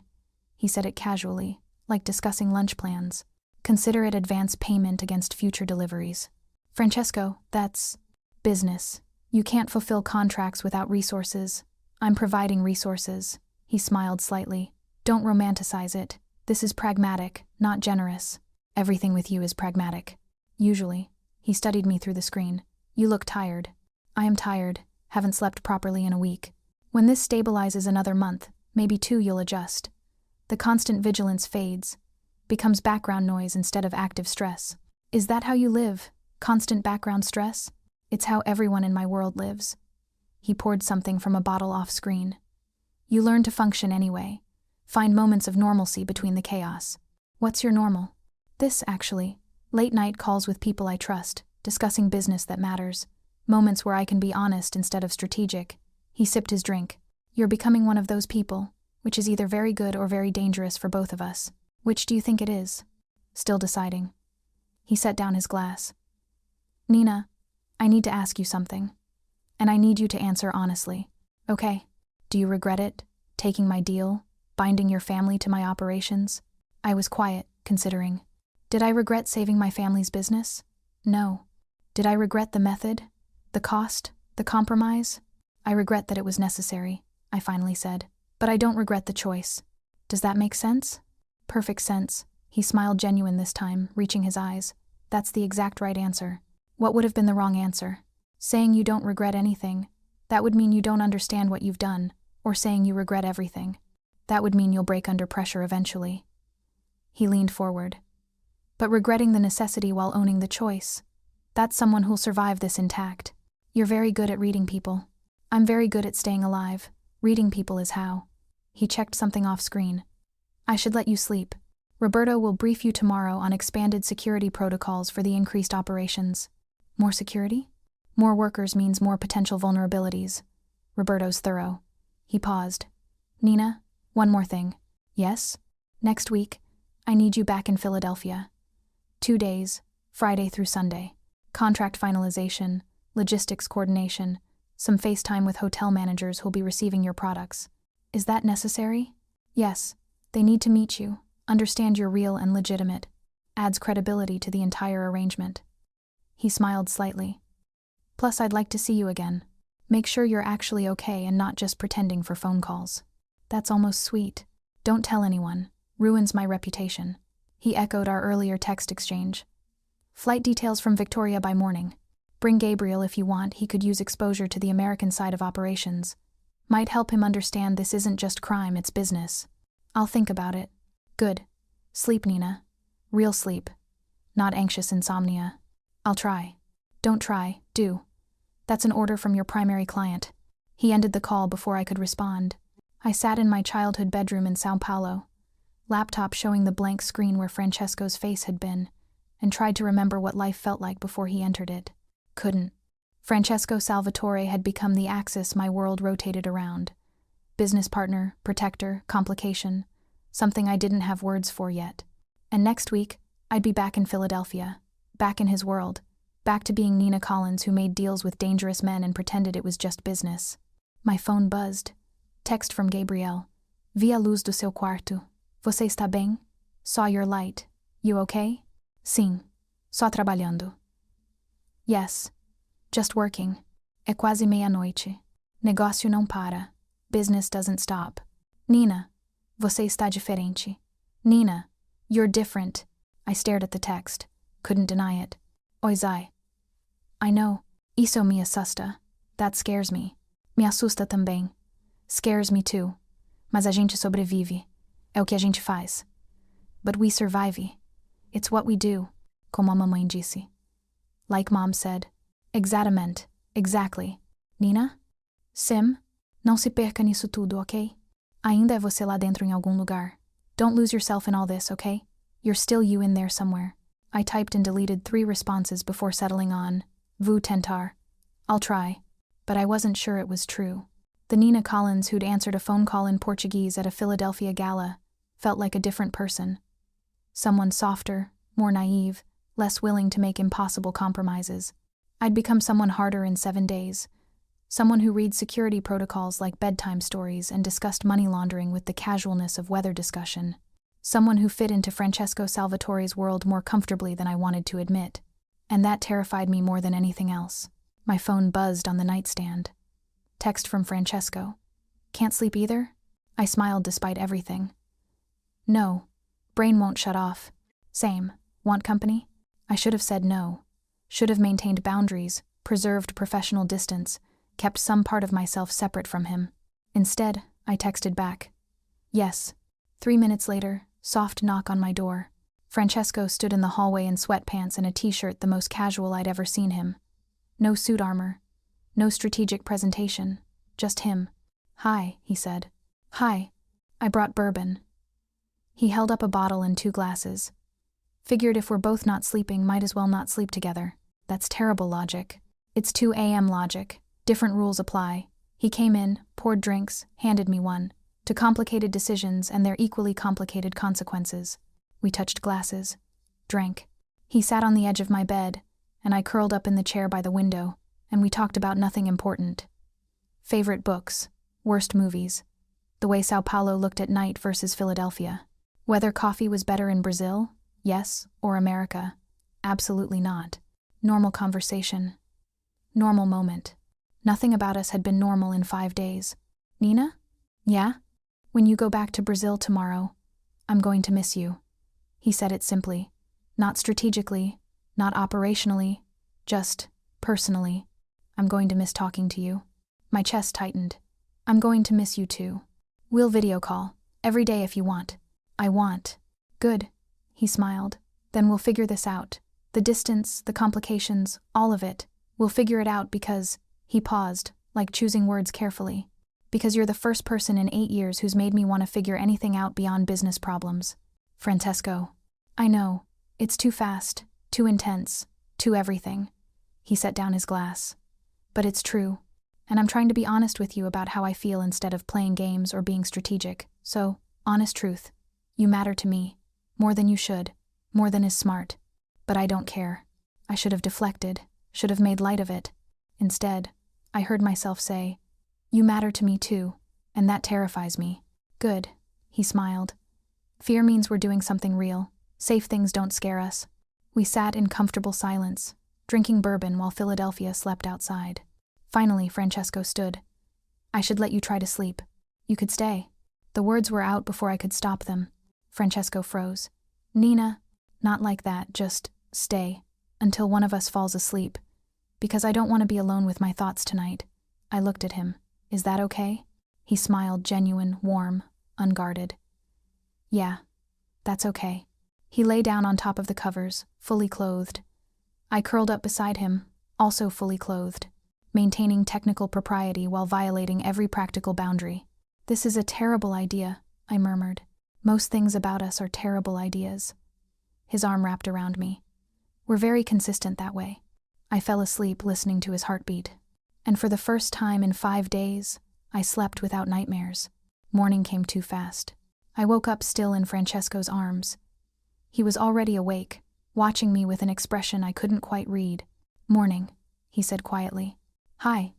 [SPEAKER 1] He said it casually, like discussing lunch plans. Consider it advance payment against future deliveries. Francesco, that's business. You can't fulfill contracts without resources. I'm providing resources. He smiled slightly. Don't romanticize it. This is pragmatic, not generous. Everything with you is pragmatic. Usually. He studied me through the screen. You look tired. I am tired. Haven't slept properly in a week. When this stabilizes another month, maybe 2, you'll adjust. The constant vigilance fades. Becomes background noise instead of active stress. Is that how you live? Constant background stress? It's how everyone in my world lives. He poured something from a bottle off screen. You learn to function anyway. Find moments of normalcy between the chaos. What's your normal? This, actually. Late night calls with people I trust, discussing business that matters. Moments where I can be honest instead of strategic. He sipped his drink. You're becoming one of those people, which is either very good or very dangerous for both of us. Which do you think it is? Still deciding. He set down his glass. Nina, I need to ask you something. And I need you to answer honestly. Okay. Do you regret it? Taking my deal? Binding your family to my operations? I was quiet, considering. Did I regret saving my family's business? No. Did I regret the method? The cost? The compromise? I regret that it was necessary, I finally said. But I don't regret the choice. Does that make sense? Perfect sense. He smiled genuine this time, reaching his eyes. That's the exact right answer. What would have been the wrong answer? Saying you don't regret anything. That would mean you don't understand what you've done, or saying you regret everything. That would mean you'll break under pressure eventually. He leaned forward. But regretting the necessity while owning the choice. That's someone who'll survive this intact. You're very good at reading people. I'm very good at staying alive. Reading people is how. He checked something off screen. I should let you sleep. Roberto will brief you tomorrow on expanded security protocols for the increased operations. More security? More workers means more potential vulnerabilities. Roberto's thorough. He paused. Nina, one more thing. Yes? Next week, I need you back in Philadelphia. 2 days, Friday through Sunday. Contract finalization, logistics coordination, some FaceTime with hotel managers who'll be receiving your products. Is that necessary? Yes. They need to meet you, understand you're real and legitimate. Adds credibility to the entire arrangement. He smiled slightly. Plus, I'd like to see you again. Make sure you're actually okay and not just pretending for phone calls. That's almost sweet. Don't tell anyone. Ruins my reputation. He echoed our earlier text exchange. Flight details from Victoria by morning. Bring Gabriel if you want, he could use exposure to the American side of operations. Might help him understand this isn't just crime, it's business. I'll think about it. Good. Sleep, Nina. Real sleep. Not anxious insomnia. I'll try. Don't try, do. That's an order from your primary client. He ended the call before I could respond. I sat in my childhood bedroom in Sao Paulo, laptop showing the blank screen where Francesco's face had been, and tried to remember what life felt like before he entered it. Couldn't. Francesco Salvatore had become the axis my world rotated around. Business partner, protector, complication, something I didn't have words for yet. And next week, I'd be back in Philadelphia, back in his world, back to being Nina Collins who made deals with dangerous men and pretended it was just business. My phone buzzed. Text from Gabriel. Vi a luz do seu quarto. Você está bem? Saw your light. You okay? Sim. Só trabalhando. Yes. Just working. É quase meia-noite. Negócio não para. Business doesn't stop. Nina, você está diferente. Nina, you're different. I stared at the text. Couldn't deny it. Oizai. I know. Isso me assusta. That scares me. Me assusta também. Scares me too. Mas a gente sobrevive. É o que a gente faz. But we survive. It's what we do, como a mamãe disse. Like Mom said. Exatamente. Exactly. Nina? Sim? Não se perca nisso tudo, ok? Ainda é você lá dentro em algum lugar. Don't lose yourself in all this, okay? You're still you in there somewhere. I typed and deleted 3 responses before settling on, vou tentar. I'll try. But I wasn't sure it was true. The Nina Collins who'd answered a phone call in Portuguese at a Philadelphia gala felt like a different person. Someone softer, more naive, less willing to make impossible compromises. I'd become someone harder in 7 days. Someone who reads security protocols like bedtime stories and discussed money laundering with the casualness of weather discussion. Someone who fit into Francesco Salvatore's world more comfortably than I wanted to admit. And that terrified me more than anything else. My phone buzzed on the nightstand. Text from Francesco. Can't sleep either? I smiled despite everything. No. Brain won't shut off. Same. Want company? I should have said no. Should have maintained boundaries, preserved professional distance, kept some part of myself separate from him. Instead, I texted back. Yes. 3 minutes later, soft knock on my door. Francesco stood in the hallway in sweatpants and a t-shirt the most casual I'd ever seen him. No suit armor. No strategic presentation. Just him. Hi, he said. Hi. I brought bourbon. He held up a bottle and 2 glasses. Figured if we're both not sleeping, might as well not sleep together. That's terrible logic. It's 2 a.m. logic. Different rules apply. He came in, poured drinks, handed me one. To complicated decisions and their equally complicated consequences. We touched glasses. Drank. He sat on the edge of my bed, and I curled up in the chair by the window, and we talked about nothing important. Favorite books. Worst movies. The way Sao Paulo looked at night versus Philadelphia. Whether coffee was better in Brazil, yes, or America, absolutely not. Normal conversation. Normal moment. Nothing about us had been normal in 5 days. Nina? Yeah? When you go back to Brazil tomorrow, I'm going to miss you. He said it simply. Not strategically, not operationally, just personally. I'm going to miss talking to you. My chest tightened. I'm going to miss you too. We'll video call, every day if you want. I want. Good, he smiled. Then we'll figure this out. The distance, the complications, all of it. We'll figure it out because, he paused, like choosing words carefully. Because you're the first person in 8 years who's made me want to figure anything out beyond business problems. Francesco. I know. It's too fast, too intense, too everything. He set down his glass. But it's true. And I'm trying to be honest with you about how I feel instead of playing games or being strategic. So, honest truth. You matter to me. More than you should. More than is smart. But I don't care. I should have deflected. Should have made light of it. Instead, I heard myself say, you matter to me too, and that terrifies me. Good, he smiled. Fear means we're doing something real. Safe things don't scare us. We sat in comfortable silence, drinking bourbon while Philadelphia slept outside. Finally, Francesco stood. I should let you try to sleep. You could stay. The words were out before I could stop them. Francesco froze. Nina, not like that, just stay. Until one of us falls asleep. Because I don't want to be alone with my thoughts tonight. I looked at him. Is that okay? He smiled, genuine, warm, unguarded. Yeah, that's okay. He lay down on top of the covers, fully clothed. I curled up beside him, also fully clothed, maintaining technical propriety while violating every practical boundary. This is a terrible idea, I murmured. Most things about us are terrible ideas. His arm wrapped around me. We're very consistent that way. I fell asleep listening to his heartbeat. And for the first time in 5 days, I slept without nightmares. Morning came too fast. I woke up still in Francesco's arms. He was already awake, watching me with an expression I couldn't quite read. Morning, he said quietly. Hi.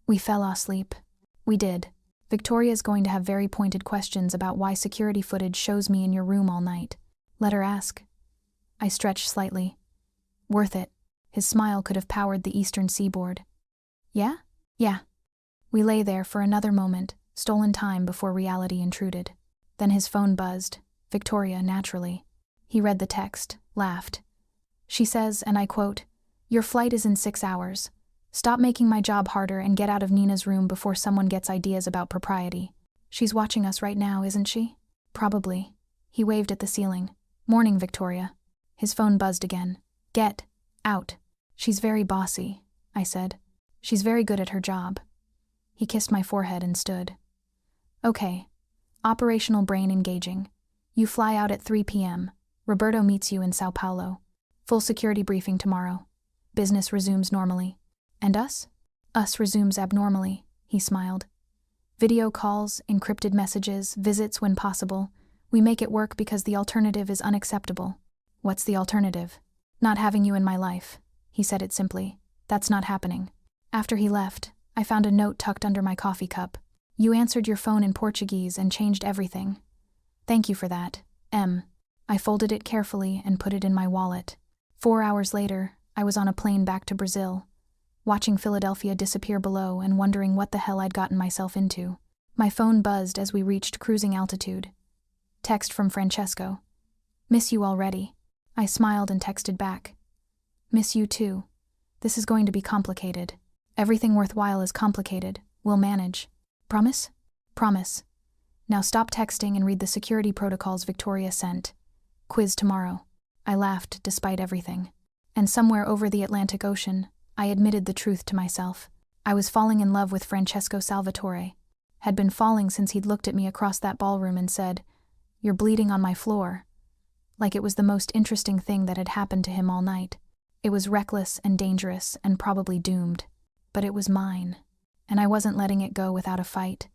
[SPEAKER 1] We fell asleep. We did. Victoria's going to have very pointed questions about why security footage shows me in your room all night. Let her ask. I stretched slightly. Worth it. His smile could have powered the eastern seaboard. Yeah? Yeah. We lay there for another moment, stolen time before reality intruded. Then his phone buzzed. Victoria, naturally. He read the text, laughed. She says, and I quote, "Your flight is in 6 hours. Stop making my job harder and get out of Nina's room before someone gets ideas about propriety. She's watching us right now, isn't she?" Probably. He waved at the ceiling. Morning, Victoria. His phone buzzed again. Get out. She's very bossy, I said. She's very good at her job. He kissed my forehead and stood. Okay. Operational brain engaging. You fly out at 3 p.m. Roberto meets you in Sao Paulo. Full security briefing tomorrow. Business resumes normally. And us? Us resumes abnormally, he smiled. Video calls, encrypted messages, visits when possible. We make it work because the alternative is unacceptable. What's the alternative? Not having you in my life. He said it simply. That's not happening. After he left, I found a note tucked under my coffee cup. You answered your phone in Portuguese and changed everything. Thank you for that, M. I folded it carefully and put it in my wallet. 4 hours later, I was on a plane back to Brazil, watching Philadelphia disappear below and wondering what the hell I'd gotten myself into. My phone buzzed as we reached cruising altitude. Text from Francesco. Miss you already. I smiled and texted back. Miss you too. This is going to be complicated. Everything worthwhile is complicated. We'll manage. Promise? Promise. Now stop texting and read the security protocols Victoria sent. Quiz tomorrow. I laughed despite everything. And somewhere over the Atlantic Ocean, I admitted the truth to myself. I was falling in love with Francesco Salvatore. Had been falling since he'd looked at me across that ballroom and said, "You're bleeding on my floor." Like it was the most interesting thing that had happened to him all night. It was reckless and dangerous and probably doomed. But it was mine. And I wasn't letting it go without a fight.